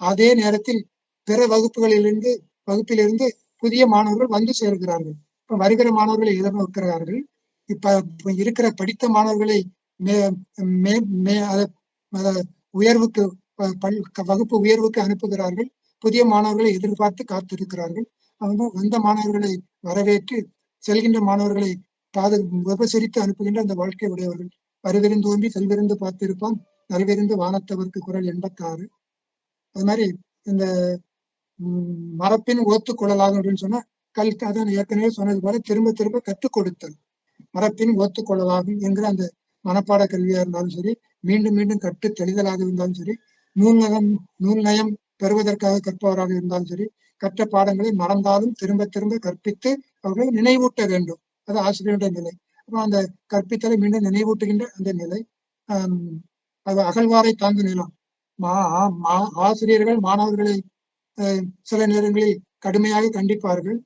அதே நேரத்தில் பிற வகுப்பிலிருந்து புதிய மாணவர்கள் வந்து சேர்கிறார்கள். இப்ப வருகிற மாணவர்களை எதிர்நோக்கிறார்கள். இப்ப இருக்கிற படித்த மாணவர்களை உயர்வுக்கு வகுப்பு உயர்வுக்கு அனுப்புகிறார்கள். புதிய மாணவர்களை எதிர்பார்த்து காத்திருக்கிறார்கள். அவங்க வந்த மாணவர்களை வரவேற்று செல்கின்ற மாணவர்களை உபசரித்து அனுப்புகின்ற அந்த வாழ்க்கை உடையவர்கள். வருவிருந்து ஓம்பி செல்விருந்து பார்த்திருப்பான் நல்விருந்து வானத்தவர்க்கு குறள் 86. அது மாதிரி இந்த மரப்பின் ஓத்துக்கொள்ளலாகும் அப்படின்னு சொன்னா, அதான் ஏற்கனவே சொன்னது போல திரும்ப திரும்ப கற்றுக் கொடுத்தல் மரப்பின் ஓத்துக்கொள்ளலாகும் என்கிற அந்த மனப்பாட கல்வியா இருந்தாலும் சரி, மீண்டும் மீண்டும் கற்று தெளிதலாக இருந்தாலும் சரி, நூல் நயம் பெறுவதற்காக கற்பவராக இருந்தாலும் சரி, கற்ற பாடங்களை மறந்தாலும் திரும்ப திரும்ப கற்பித்து அவர்களை நினைவூட்ட வேண்டும். அது ஆசிரியருடைய நிலை. அப்போ அந்த கற்பித்தலை மீண்டும் நினைவூட்டுகின்ற அந்த நிலை. அது அகழ்வாரை தாங்கு நிலம். ஆசிரியர்கள் மாணவர்களை சில நேரங்களில் கடுமையாக கண்டிப்பார்கள்.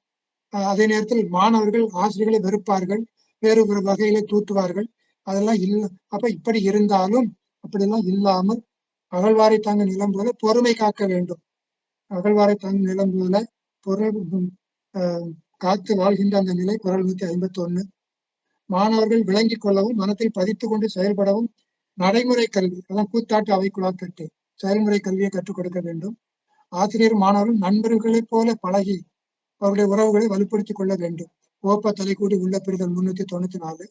அதே நேரத்தில் மாணவர்கள் ஆசிரியர்களை வெறுப்பார்கள், வேறு ஒரு வகையில தூற்றுவார்கள். அதெல்லாம் இல்லை. அப்ப இப்படி இருந்தாலும் அப்படியெல்லாம் இல்லாமல் அகழ்வாரை தாங்க நிலம் போல பொறுமை காக்க வேண்டும். அகழ்வாரை தாங்க நிலம் போல காத்து வாழ்கின்ற அந்த நிலை குறள் 151. மாணவர்கள் விளங்கிக் கொள்ளவும் மனத்தில் பதித்துக் கொண்டு செயல்படவும் நடைமுறை கல்வி, அதான் கூத்தாட்டு அவைக்குழாம் கட்டு, செயல்முறை கல்வியை கற்றுக் கொடுக்க வேண்டும். ஆசிரியர் மாணவர்கள் நண்பர்களைப் போல பழகி அவருடைய உறவுகளை வலுப்படுத்திக் கொள்ள வேண்டும். ஓப்ப தலைக்கூடி உள்ள பிரிதல் 394.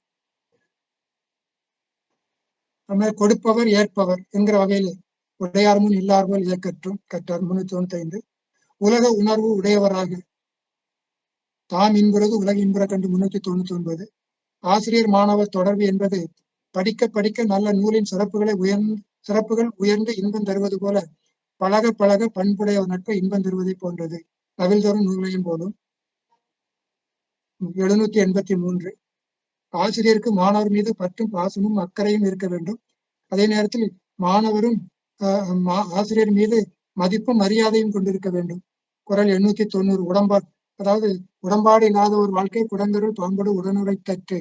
நம்ம கொடுப்பவர் ஏற்பவர் என்கிற வகையில் உடையார் முன் இல்லார்போல் இயக்கற்றும் கற்றார் 395. உலக உணர்வு உடையவராக தாம் இன்புறது உலக இன்புற கண்டு 399. ஆசிரியர் மாணவர் தொடர்பு என்பது படிக்க படிக்க நல்ல நூலின் சிறப்புகள் உயர்ந்து இன்பம் தருவது போல பழக பழக பண்புடைய நட்பை இன்பம் தருவதை போன்றது. நவில்தோறும் நூலையும் போலும். 783. ஆசிரியருக்கு மாணவர் மீது பற்றும் பாசமும் அக்கறையும் இருக்க வேண்டும். அதே நேரத்தில் மாணவரும் ஆசிரியர் மீது மதிப்பும் மரியாதையும் கொண்டிருக்க வேண்டும். குறள் 890. உடம்பாடு, அதாவது உடம்பாடு இல்லாத ஒரு வாழ்க்கை குடங்கருள் பாம்படு உடனுரை தற்று.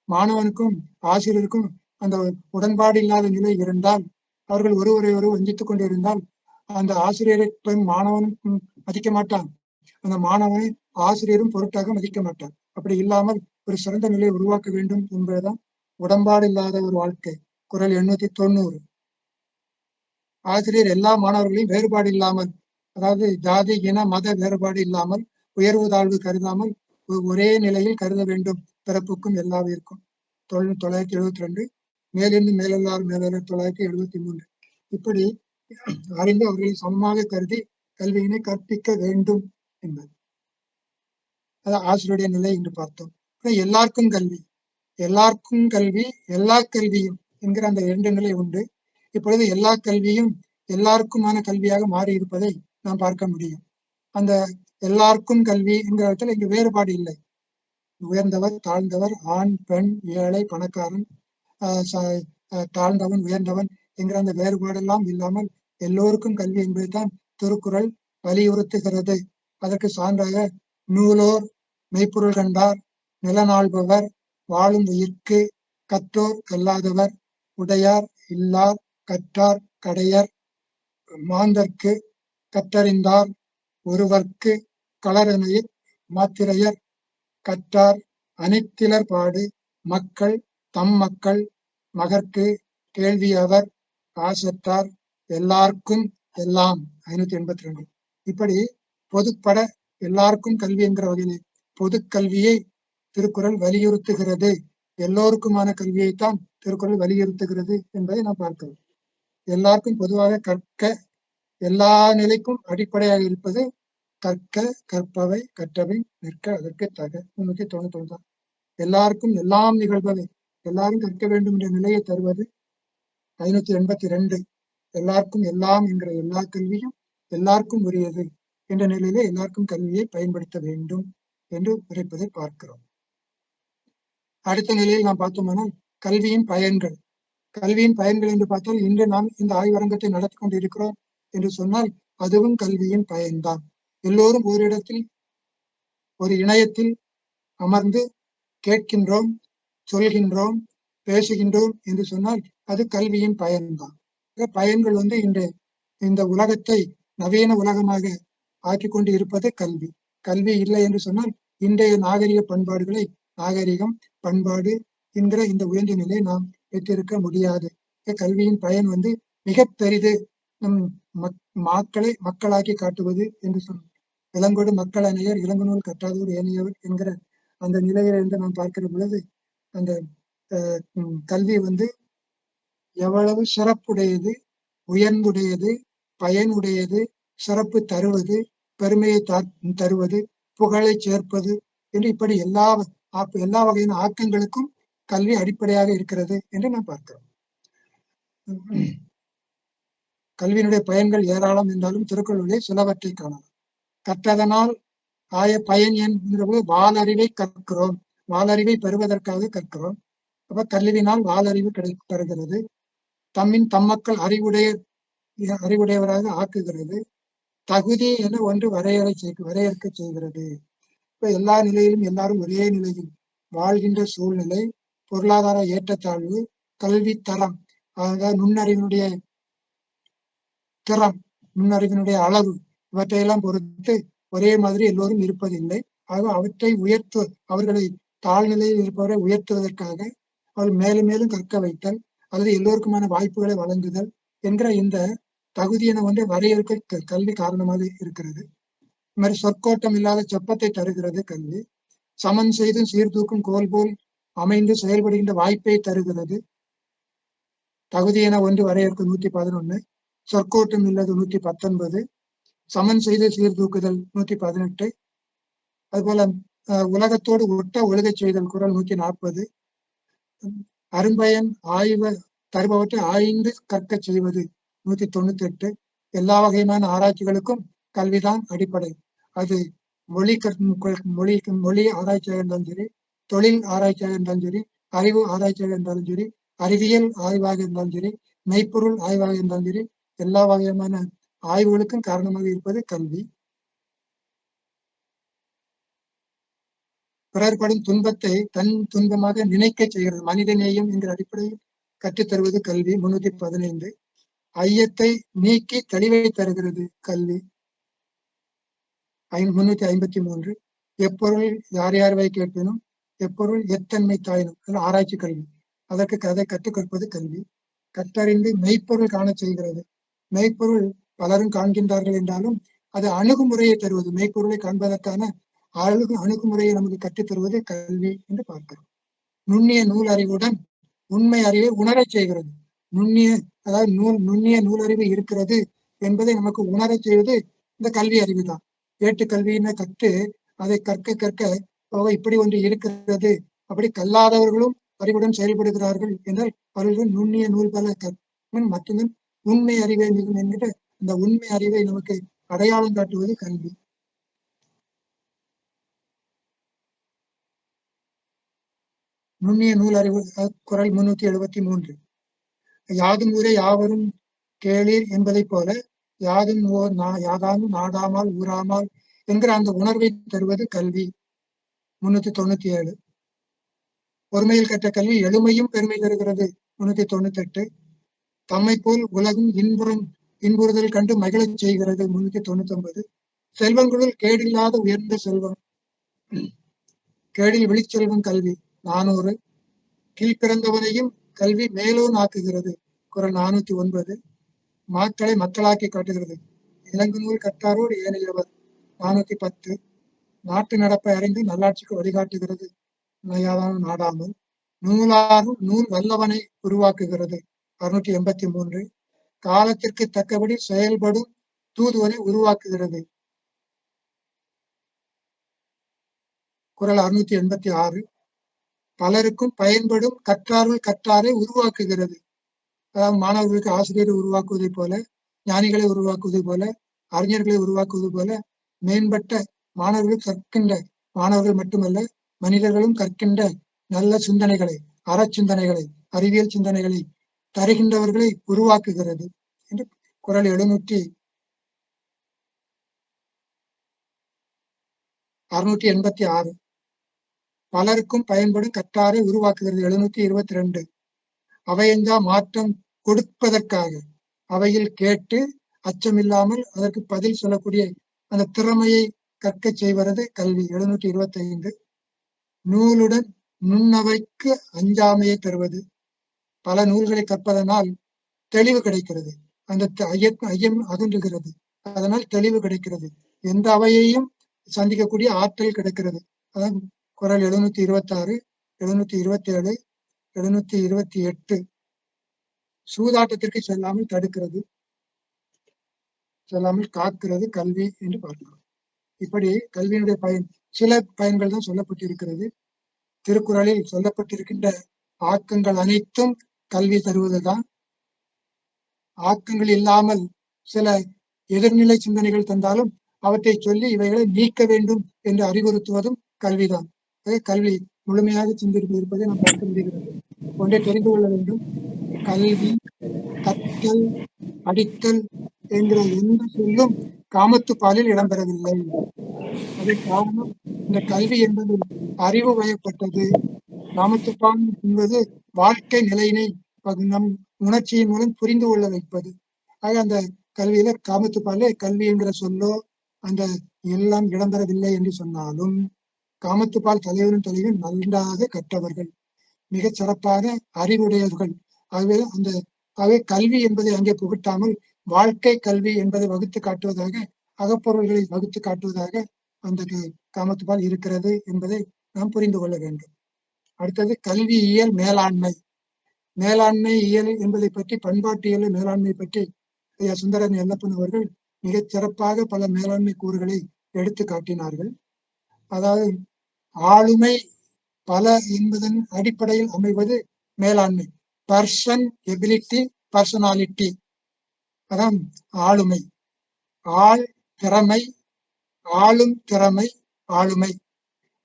மாணவனுக்கும் ஆசிரியருக்கும் அந்த உடன்பாடு இல்லாத நிலை இருந்தால், அவர்கள் ஒருவரை வஞ்சித்துக் கொண்டிருந்தால், அந்த ஆசிரியரை மாணவனும் மதிக்க மாட்டான், அந்த மாணவனை ஆசிரியரும் பொருட்டாக மதிக்க மாட்டார். அப்படி இல்லாமல் ஒரு சிறந்த நிலையை உருவாக்க வேண்டும் என்பதுதான் உடன்பாடு இல்லாத ஒரு வாழ்க்கை. குறள் 890. ஆசிரியர் எல்லா மாணவர்களையும் வேறுபாடு இல்லாமல், அதாவது ஜாதி இன மத வேறுபாடு இல்லாமல், உயர்வு தாழ்வு கருதாமல் ஒரே நிலையில் கருத வேண்டும். பிறப்புக்கும் எல்லாவிற்கும். 972. மேலிருந்து மேலெல்லார் மேலர் 973. இப்படி அறிந்து அவர்களை சமமாக கருதி கல்வியினை கற்பிக்க வேண்டும் என்பது ஆசிரியருடைய நிலை என்று பார்த்தோம். எல்லாருக்கும் கல்வி, எல்லாருக்கும் கல்வி, எல்லா கல்வியும் என்கிற அந்த 2 நிலை உண்டு. இப்பொழுது எல்லா கல்வியும் எல்லாருக்குமான கல்வியாக மாறி இருப்பதை நாம் பார்க்க முடியும். அந்த எல்லாருக்கும் கல்வி என்கிற இடத்துல இங்கு வேறுபாடு இல்லை. உயர்ந்தவர் தாழ்ந்தவர், ஆண் பெண், ஏழை பணக்காரன், தாழ்ந்தவன் உயர்ந்தவன் என்கிற அந்த வேறுபாடெல்லாம் இல்லாமல் எல்லோருக்கும் கல்வி என்பதுதான் திருக்குறள் வலியுறுத்துகிறது. அதற்கு சான்றாக நூலோர் மெய்ப்பொருள் கண்டார், நிலநாள்பவர், வாழும் உயிர்க்கு, கற்றோர் கல்லாதவர், உடையார் இல்லார், கற்றார் கடையர், மாந்தர்க்கு, கற்றறிந்தார், ஒருவர்க்கு, களரனையர் மாத்திரையர், கற்றார் அனைத்திலர் பாடு, மக்கள் தம் மக்கள், மகற்கு, கேள்வி அவர், ஆசத்தார், எல்லாருக்கும் எல்லாம். 582. இப்படி பொதுப்பட எல்லாருக்கும் கல்வி என்கிற வகையிலே பொது கல்வியை திருக்குறள் வலியுறுத்துகிறது. எல்லோருக்குமான கல்வியைத்தான் திருக்குறள் வலியுறுத்துகிறது என்பதை நாம் பார்க்கிறோம். எல்லாருக்கும் பொதுவாக கற்க, எல்லா நிலைக்கும் அடிப்படையாக இருப்பது கற்க, கற்பவை, கற்றவை, நிற்க அதற்கு தக. 399. எல்லாருக்கும் எல்லாம் நிகழ்பவை, எல்லாரும் கற்க வேண்டும் என்ற நிலையை தருவது 582. எல்லாருக்கும் எல்லாம் என்கிற எல்லா கல்வியும் எல்லாருக்கும் உரியது என்ற நிலையிலே எல்லாருக்கும் கல்வியை பயன்படுத்த வேண்டும் என்று உரைப்பதை பார்க்கிறோம். அடுத்த நிலையில் நாம் பார்த்தோமானால் கல்வியின் பயன்கள். கல்வியின் பயன்கள் என்று பார்த்தால், இன்று நாம் இந்த ஆய்வரங்கத்தை நடத்தி கொண்டு இருக்கிறோம் என்று சொன்னால் அதுவும் கல்வியின் பயன்தான். எல்லோரும் ஒரு இடத்தில் ஒரு இணையத்தில் அமர்ந்து கேட்கின்றோம், சொல்கின்றோம், பேசுகின்றோம் என்று சொன்னால் அது கல்வியின் பயன்தான். பயன்கள் இந்த உலகத்தை நவீன உலகமாக ஆக்கிக் கொண்டு இருப்பது கல்வி. கல்வி இல்லை என்று சொன்னால் இன்றைய நாகரிக பண்பாடுகளை, நாகரிகம் பண்பாடு என்கிற இந்த உயர்ந்த நிலை நாம் பெற்றிருக்க முடியாது. கல்வியின் பயன் மிக பெரிது. நம் மக்களை மக்களாக்கி காட்டுவது என்று சொன்ன இளங்கோடு மக்கள் அணையர், இளங்குநூல் கற்றாதோடு ஏனையவர் என்கிற அந்த நிலையிலிருந்து நாம் பார்க்கிற பொழுது அந்த கல்வி எவ்வளவு சிறப்புடையது, உயர்ந்துடையது, பயனுடையது, சிறப்பு தருவது, பெருமையை தருவது, புகழை சேர்ப்பது என்று இப்படி எல்லா வகையான ஆக்கங்களுக்கும் கல்வி அடிப்படையாக இருக்கிறது என்று நாம் பார்க்கிறோம். கல்வியினுடைய பயன்கள் ஏராளம் என்றாலும் திருக்குறளிலே சிலவற்றை காணலாம். கற்றதனால் ஆய பயன் என்கிற வாலறிவை கற்கிறோம். வாலறிவை பெறுவதற்காக கற்கிறோம். அப்ப கல்வியினால் வாலறிவு பெறுகிறது. தம்மக்கள் அறிவுடையவராக ஆக்குகிறது. தகுதி என ஒன்று வரையறுக்க செய்கிறது. இப்ப எல்லா நிலையிலும் எல்லாரும் ஒரே நிலையில் வாழ்கின்ற சூழ்நிலை, பொருளாதார ஏற்றத்தாழ்வு, கல்வி தரம், அதாவது நுண்ணறிவினுடைய திறம், நுண்ணறிவினுடைய அளவு, இவற்றையெல்லாம் பொறுத்து ஒரே மாதிரி எல்லோரும் இருப்பதில்லை. ஆக அவற்றை அவர்களை தாழ்நிலையில் இருப்பவரை உயர்த்துவதற்காக அவர்கள் மேலும் மேலும் கற்க வைத்தல் அல்லது எல்லோருக்குமான வாய்ப்புகளை வழங்குதல் என்கிற இந்த தகுதி என ஒன்றை வரையறுக்க கல்வி காரணமாக இருக்கிறது. இது மாதிரி சொற்கோட்டம் இல்லாத செப்பத்தை தருகிறது கல்வி. சமன் செய்து சீர்தூக்கும் கோல் போல் அமைந்து செயல்படுகின்ற வாய்ப்பை தருகிறது. தகுதி என ஒன்று வரையறுக்க 111, சொற்கோட்டம் இல்லாத 119, சமன் செய்து சீர்தூக்குதல் 118, அதுபோல உலகத்தோடு ஒட்ட ஒழுகை செய்தல் குறள் 140, அரும்பயன் ஆய்வு தருபவற்றை ஆய்ந்து கற்க செய்வது 198. எல்லா வகையான ஆராய்ச்சிகளுக்கும் கல்விதான் அடிப்படை. அது மொழி ஆராய்ச்சியாக இருந்தாலும் சரி, தொழில் ஆராய்ச்சியாக இருந்தாலும் சரி, அறிவு ஆராய்ச்சியாக இருந்தாலும் சரி, அறிவியல் ஆய்வாக இருந்தாலும் சரி, மெய்ப்பொருள் ஆய்வாக இருந்தாலும் சரி, எல்லா வகையான ஆய்வுகளுக்கும் காரணமாக இருப்பது கல்வி. பிறர்படும் துன்பத்தை தன் துன்பமாக நினைக்க செய்கிறது. மனித நேயம் என்கிற அடிப்படையில் கற்றுத்தருவது கல்வி 315. ஐயத்தை நீக்கி தெளிவை தருகிறது கல்வி 353. எப்பொருள் யார் யார்வை கேட்பினும் எப்பொருள் எத்தன்மை தாயினும் ஆராய்ச்சி கல்வி. அதற்கு அதை கற்றுக் கொடுப்பது கல்வி. கற்றறிந்து மெய்ப்பொருள் காண செய்கிறது. மெய்ப்பொருள் பலரும் காண்கின்றார்கள் என்றாலும் அது அணுகுமுறையை தருவது, மெய்ப்பொருளை காண்பதற்கான அணுகுமுறையை நமக்கு கற்றுத் தருவது கல்வி என்று பார்க்கிறோம். நுண்ணிய நூல் அறிவுடன் உண்மை அறிவை உணரச் செய்கிறது. நுண்ணிய நூலறிவு இருக்கிறது என்பதை நமக்கு உணரச் செய்வது இந்த கல்வி அறிவு தான். ஏட்டுக்கல்வியினை கற்று அதை கற்க இப்படி ஒன்று இருக்கிறது, அப்படி கல்லாதவர்களும் அறிவுடன் செயல்படுகிறார்கள் என்றால் அவர்கள் நுண்ணிய நூல் பல மட்டுமே உண்மை அறிவை மிகும் என்கிற அந்த உண்மை அறிவை நமக்கு அடையாளம் காட்டுவது கல்வி. நுண்ணிய நூல் அறிவு குறள் 373. யாதும் ஊரே யாவரும் கேளீர் என்பதை போல யாதும் யாதானும் நாடாமல் ஊராமல் என்கிற அந்த உணர்வை தருவது கல்வி 397. ஒருமையில் கற்ற கல்வி எளிமையும் பெருமை தருகிறது 398. தம்மை போல் உலகும் இன்புறுதல் கண்டு மகிழச் செய்கிறது 399. செல்வங்களுள் கேடில்லாத உயர்ந்த செல்வம், கேடில் விழிச்செல்வம் கல்வி 400. கீழ்பிறந்தவனையும் கல்வி மேலோன் ஆக்குகிறது குறள் 409. மாக்களை மக்களாக்கி காட்டுகிறது. இளங்கு நூல் கற்றாரோடு ஏனையவர் 410. நாட்டு நடப்பை அறிந்து நல்லாட்சிக்கு வழிகாட்டுகிறது. நையாதானும் நாடாமல். நூலாரும் நூல் வல்லவனை உருவாக்குகிறது. 683. காலத்திற்கு தக்கபடி செயல்படும் தூதுவனை உருவாக்குகிறது. குறள் 686. பலருக்கும் பயன்படும் கற்றாருள் கற்றாரை உருவாக்குகிறது. அதாவது மாணவர்களுக்கு ஆசிரியரை உருவாக்குவதை போல, ஞானிகளை உருவாக்குவது போல, அறிஞர்களை உருவாக்குவது போல, மேம்பட்ட மாணவர்கள் கற்கின்ற மாணவர்கள் மட்டுமல்ல, மனிதர்களும் கற்கின்ற நல்ல சிந்தனைகளை, அறச்சிந்தனைகளை, அறிவியல் சிந்தனைகளை தருகின்றவர்களை உருவாக்குகிறது என்று குறள் 686. பலருக்கும் பயன்படும் கற்றாரை உருவாக்குகிறது. 722. அவையெஞ்சா மாற்றம் கொடுப்பதற்காக அவையில் கேட்டு அச்சமில்லாமல் அதற்கு பதில் சொல்லக்கூடிய அந்த திறமையை கற்கச் செய்வது கல்வி. 725. நூலுடன் நுண்ணவைக்கு அஞ்சாமையை தருவது. பல நூல்களை கற்பதனால் தெளிவு கிடைக்கிறது. அந்த ஐயம் அகன்றுகிறது. அதனால் தெளிவு கிடைக்கிறது. எந்த அவையையும் சந்திக்கக்கூடிய ஆற்றல் கிடைக்கிறது. அதான் குறள் 726, 727, 728. சூதாட்டத்திற்கு செல்லாமல் தடுக்கிறது, செல்லாமல் காக்கிறது கல்வி என்று பார்க்கிறோம். இப்படி கல்வியினுடைய பயன், சில பயன்கள் தான் சொல்லப்பட்டிருக்கிறது. திருக்குறளில் சொல்லப்பட்டிருக்கின்ற ஆக்கங்கள் அனைத்தும் கல்வி தருவதுதான். ஆக்கங்கள் இல்லாமல் சில எதிர்நிலை சிந்தனைகள் தந்தாலும் அவற்றை சொல்லி இவைகளை நீக்க வேண்டும் என்று அறிவுறுத்துவதும் கல்விதான். கல்வி முழுமையாக சிந்திருப்பதை நாம் பார்க்க முடிகிறது. ஒன்றை தெரிந்து கொள்ள வேண்டும். கல்வி, கற்றல், படித்தல் என்கிற எந்த சொல்லும் காமத்துப்பாலில் இடம்பெறவில்லை. அதே காரணம், இந்த கல்வி என்பது அறிவு வயப்பட்டது. காமத்துப்பால் என்பது வாழ்க்கை நிலையினை நம் உணர்ச்சியின் மூலம் புரிந்து கொள்ள வைப்பது. ஆக அந்த கல்வியில காமத்துப்பாலே கல்வி என்கிற சொல்லோ அந்த எல்லாம் இடம்பெறவில்லை என்று சொன்னாலும், காமத்துப்பால் தலைவரும் தலைவரும் நன்றாக கற்றவர்கள், மிகச் சிறப்பான அறிவுடையவர்கள். ஆகவே கல்வி என்பதை அங்கே புகட்டாமல் வாழ்க்கை கல்வி என்பதை வகுத்து காட்டுவதாக, அகப்பொருள்களை வகுத்து காட்டுவதாக அந்த காமத்துப்பால் இருக்கிறது என்பதை நாம் புரிந்து கொள்ள வேண்டும். அடுத்தது கல்வியியல் மேலாண்மை. மேலாண்மை இயல் என்பதை பற்றி, பண்பாட்டியல் மேலாண்மை பற்றி சுந்தரன் எல்லப்பன் அவர்கள் மிகச் சிறப்பாக பல மேலாண்மை கூறுகளை எடுத்து காட்டினார்கள். அதாவது ஆளுமை பல என்பதன் அடிப்படையில் அமைவது மேலாண்மை. Person, ability, personality. அதான் ஆளுமை. ஆள் திறமை, ஆளும் திறமை, ஆளுமை.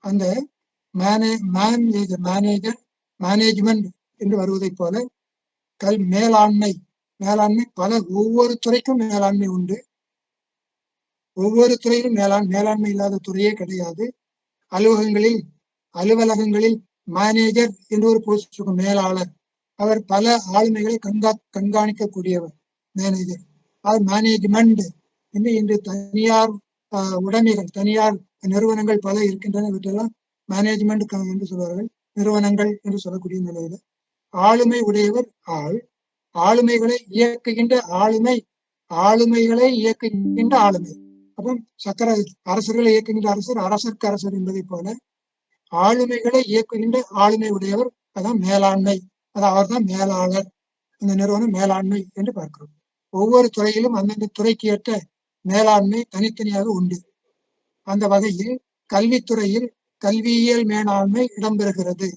அந்த மேனேஜர், மேனேஜ்மெண்ட் என்று வருவதை போல மேலாண்மை. மேலாண்மை பல, ஒவ்வொரு துறைக்கும் மேலாண்மை உண்டு. ஒவ்வொரு துறையிலும் மேலாண்மை இல்லாத துறையே கிடையாது. அலுவலகங்களில் மேனேஜர் என்று ஒரு போஸ்ட் இருக்கும், மேலாளர். அவர் பல ஆளுமைகளை கண்காணிக்கக்கூடியவர் மேனேஜர். அது மேனேஜ்மெண்ட் என்று இன்று தனியார் உடைமைகள், தனியார் நிறுவனங்கள் பல இருக்கின்றன. இவற்றெல்லாம் மேனேஜ்மெண்ட் என்று சொல்வார்கள், நிறுவனங்கள் என்று சொல்லக்கூடிய நிலையில ஆளுமை உடையவர் ஆள். ஆளுமைகளை இயக்குகின்ற ஆளுமை, ஆளுமைகளை இயக்குகின்ற ஆளுமை. அப்போ சக்கர அரசர்களை இயக்குகின்ற அரசர், அரசருக்கு அரசர் என்பதை போல ஆளுமைகளை இயக்குகின்ற ஆளுமை உடையவர், அதான் மேலாண்மை. அது அவர்தான் மேலாளர். அந்த நிறுவனம் மேலாண்மை என்று பார்க்கிறோம். ஒவ்வொரு துறையிலும் அந்தந்த துறைக்கு ஏற்ற மேலாண்மை தனித்தனியாக உண்டு. அந்த வகையில் கல்வித்துறையில் கல்வியியல் மேலாண்மை இடம்பெறுகிறது.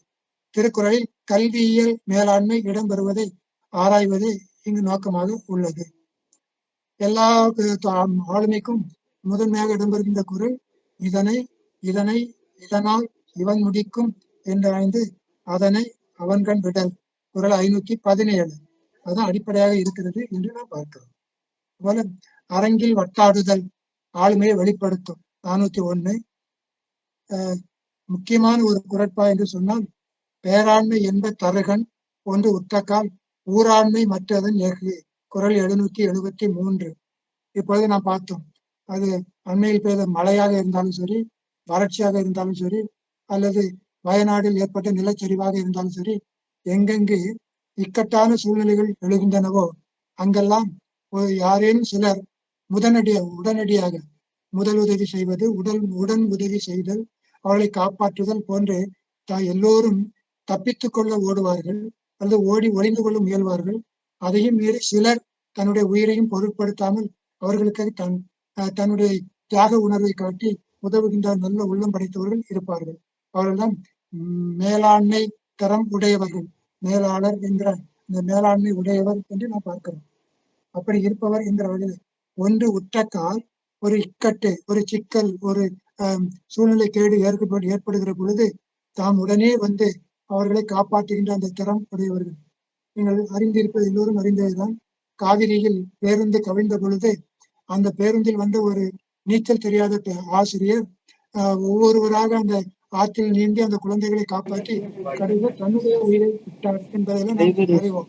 திருக்குறளில் கல்வியியல் மேலாண்மை இடம்பெறுவதை ஆராய்வது இங்கு நோக்கமாக உள்ளது. எல்லா ஆளுமைக்கும் முதன்மையாக இடம்பெறுகின்ற குறள் இதனை இதனால் இவன் முடிக்கும் என்று அதனை அவன்கண் விடல். குறள் 517. அதுதான் அடிப்படையாக இருக்கிறது என்று நாம் பார்க்கிறோம். அதுபோல அரங்கில் வட்டாடுதல் ஆளுமையை வெளிப்படுத்தும். 401. முக்கியமான ஒரு குறட்பா என்று சொன்னால், பேராண்மை என்ப தருகன் ஒன்று உற்றக்கால் ஊராண்மை மற்றதன் ஏகு. குறள் 773. இப்பொழுது நாம் பார்த்தோம், அது அண்மையில் பெய்த மழையாக இருந்தாலும் சரி, வறட்சியாக இருந்தாலும் சரி, அல்லது வயநாட்டில் ஏற்பட்ட நிலச்சரிவாக இருந்தாலும் சரி, எங்கெங்கு இக்கட்டான சூழ்நிலைகள் எழுகின்றனவோ அங்கெல்லாம் யாரேனும் சிலர் உடனடியாக முதலுதவி செய்வது, உடன் உதவி செய்தல், அவர்களை காப்பாற்றுதல் போன்று எல்லோரும் தப்பித்துக் கொள்ள ஓடுவார்கள் அல்லது ஓடி ஒளிந்து கொள்ள முயல்வார்கள். அதையும் மீறி சிலர் தன்னுடைய உயிரையும் பொருட்படுத்தாமல் அவர்களுக்காக தன்னுடைய தியாக உணர்வை காட்டி உதவுகின்ற நல்ல உள்ளம் படைத்தவர்கள் இருப்பார்கள். அவர்கள்தான் மேலாண்மை தரம் உடையவர்கள். மேலாளர் என்ற இந்த மேலாண்மை உடையவர் என்று நாம் பார்க்கிறோம். அப்படி இருப்பவர் என்ற வகையில் ஒன்று உற்றக்கால், ஒரு இக்கட்டு, ஒரு சிக்கல், ஒரு சூழ்நிலை கேடு ஏற்படுகிற பொழுது தாம் உடனே வந்து அவர்களை காப்பாற்றுகின்ற அந்த திறம் உடையவர்கள். நீங்கள் அறிந்திருப்பது, எல்லோரும் அறிந்ததுதான். காவிரியில் பேருந்து கவிழ்ந்த பொழுது அந்த பேருந்தில் வந்து ஒரு நீச்சல் தெரியாத ஆசிரியர் ஒவ்வொருவராக அந்த ஆற்றில் நீந்தி அந்த குழந்தைகளை காப்பாற்றி கடைசியில் தன்னுடைய உயிரை விட்டார் என்பதெல்லாம் நாம் அறிவோம்.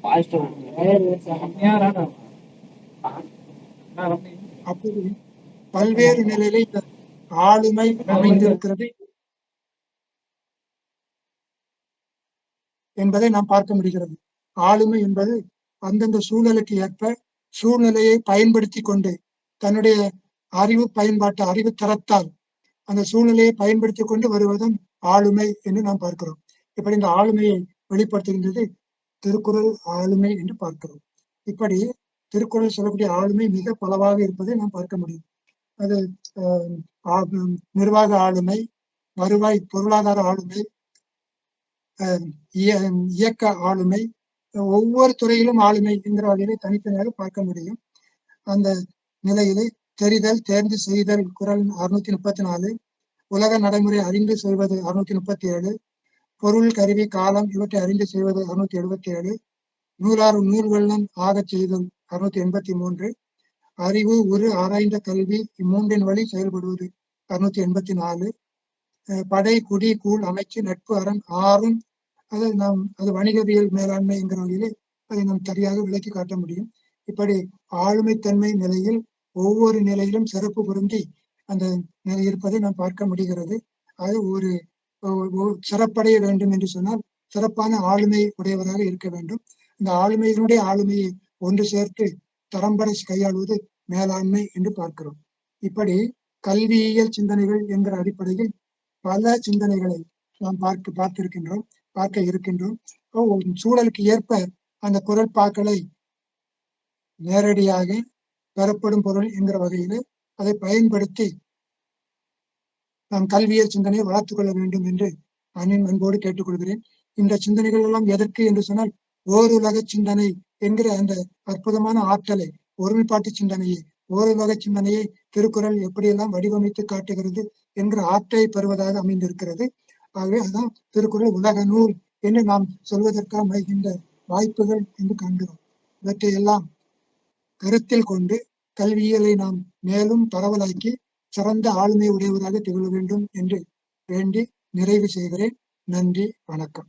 அப்படி பல்வேறு நிலையில இந்த ஆளுமை அமைந்திருக்கிறது என்பதை நாம் பார்க்க முடிகிறது. ஆளுமை என்பது அந்தந்த சூழலுக்கு ஏற்ப சூழ்நிலையை பயன்படுத்தி கொண்டு தன்னுடைய அறிவு பயன்பாட்டு அறிவு தரத்தால் அந்த சூழ்நிலையை பயன்படுத்தி கொண்டு வருவதும் ஆளுமை என்று நாம் பார்க்கிறோம். இப்படி இந்த ஆளுமையை வெளிப்படுத்துகின்றது திருக்குறள் ஆளுமை என்று பார்க்கிறோம். இப்படி திருக்குறள் சொல்லக்கூடிய ஆளுமை மிக பலவாக இருப்பதை நாம் பார்க்க முடியும். அது நிர்வாக ஆளுமை, வருவாய் பொருளாதார ஆளுமை, இயக்க ஆளுமை, ஒவ்வொரு துறையிலும் ஆளுமை என்கிற வகையிலே தனித்தனியாக பார்க்க முடியும். அந்த நிலையிலே தெரிதல், தேர்ந்து செய்தல் குறள் 634, உலக நடைமுறை அறிந்து செய்வது 637, பொருள் கருவி காலம் இவற்றை அறிந்து செய்வது 677, நூலாறு நூல் வெள்ளம் ஆகச் செய்தல் 683, அறிவு உரு ஆராய்ந்த கல்வி இம்மூன்றின் வழி செயல்படுவது 684, படை குடி கூழ் அமைச்சு நட்பு அரண் ஆறும் அது வணிகவியல் மேலாண்மை என்கிற வகையிலே அதை நாம் சரியாக விளக்கி காட்ட முடியும். இப்படி ஆளுமைத்தன்மை நிலையில் ஒவ்வொரு நிலையிலும் சிறப்பு பொருந்தி அந்த நிலை இருப்பதை நாம் பார்க்க முடிகிறது. அது ஒரு சிறப்படைய வேண்டும் என்று சொன்னால் சிறப்பான ஆளுமை உடையவராக இருக்க வேண்டும். இந்த ஆளுமையினுடைய ஆளுமையை ஒன்று சேர்த்து தரம்பட கையாளுவது மேலாண்மை என்று பார்க்கிறோம். இப்படி கல்வியியல் சிந்தனைகள் என்கிற அடிப்படையில் பல சிந்தனைகளை நாம் பார்க்க இருக்கின்றோம். சூழலுக்கு ஏற்ப அந்த குறள்பாக்களை நேரடியாக பெறப்படும் பொருள் என்கிற வகையில் அதை பயன்படுத்தி நாம் கல்வியல் சிந்தனையை வளர்த்துக் கொள்ள வேண்டும் என்று அன்போடு கேட்டுக்கொள்கிறேன். இந்த சிந்தனைகள் எல்லாம் எதற்கு என்று சொன்னால் ஓருலக சிந்தனை என்கிற அந்த அற்புதமான ஆற்றலை, ஒருமைப்பாட்டு சிந்தனையை, ஓருலக சிந்தனையை திருக்குறள் எப்படியெல்லாம் வடிவமைத்து காட்டுகிறது என்கிற ஆற்றலை பெறுவதாக அமைந்திருக்கிறது. ஆகவே அதுதான் திருக்குறள் உலக நூல் என்று நாம் சொல்வதற்காக அமைகின்ற வாய்ப்புகள் என்று காண்கிறோம். இவற்றையெல்லாம் கருத்தில் கொண்டு கல்வியலை நாம் மேலும் பரவலாக்கி சிறந்த ஆளுமை உடையவராக திகழ வேண்டும் என்று வேண்டி நிறைவு செய்கிறேன். நன்றி, வணக்கம்.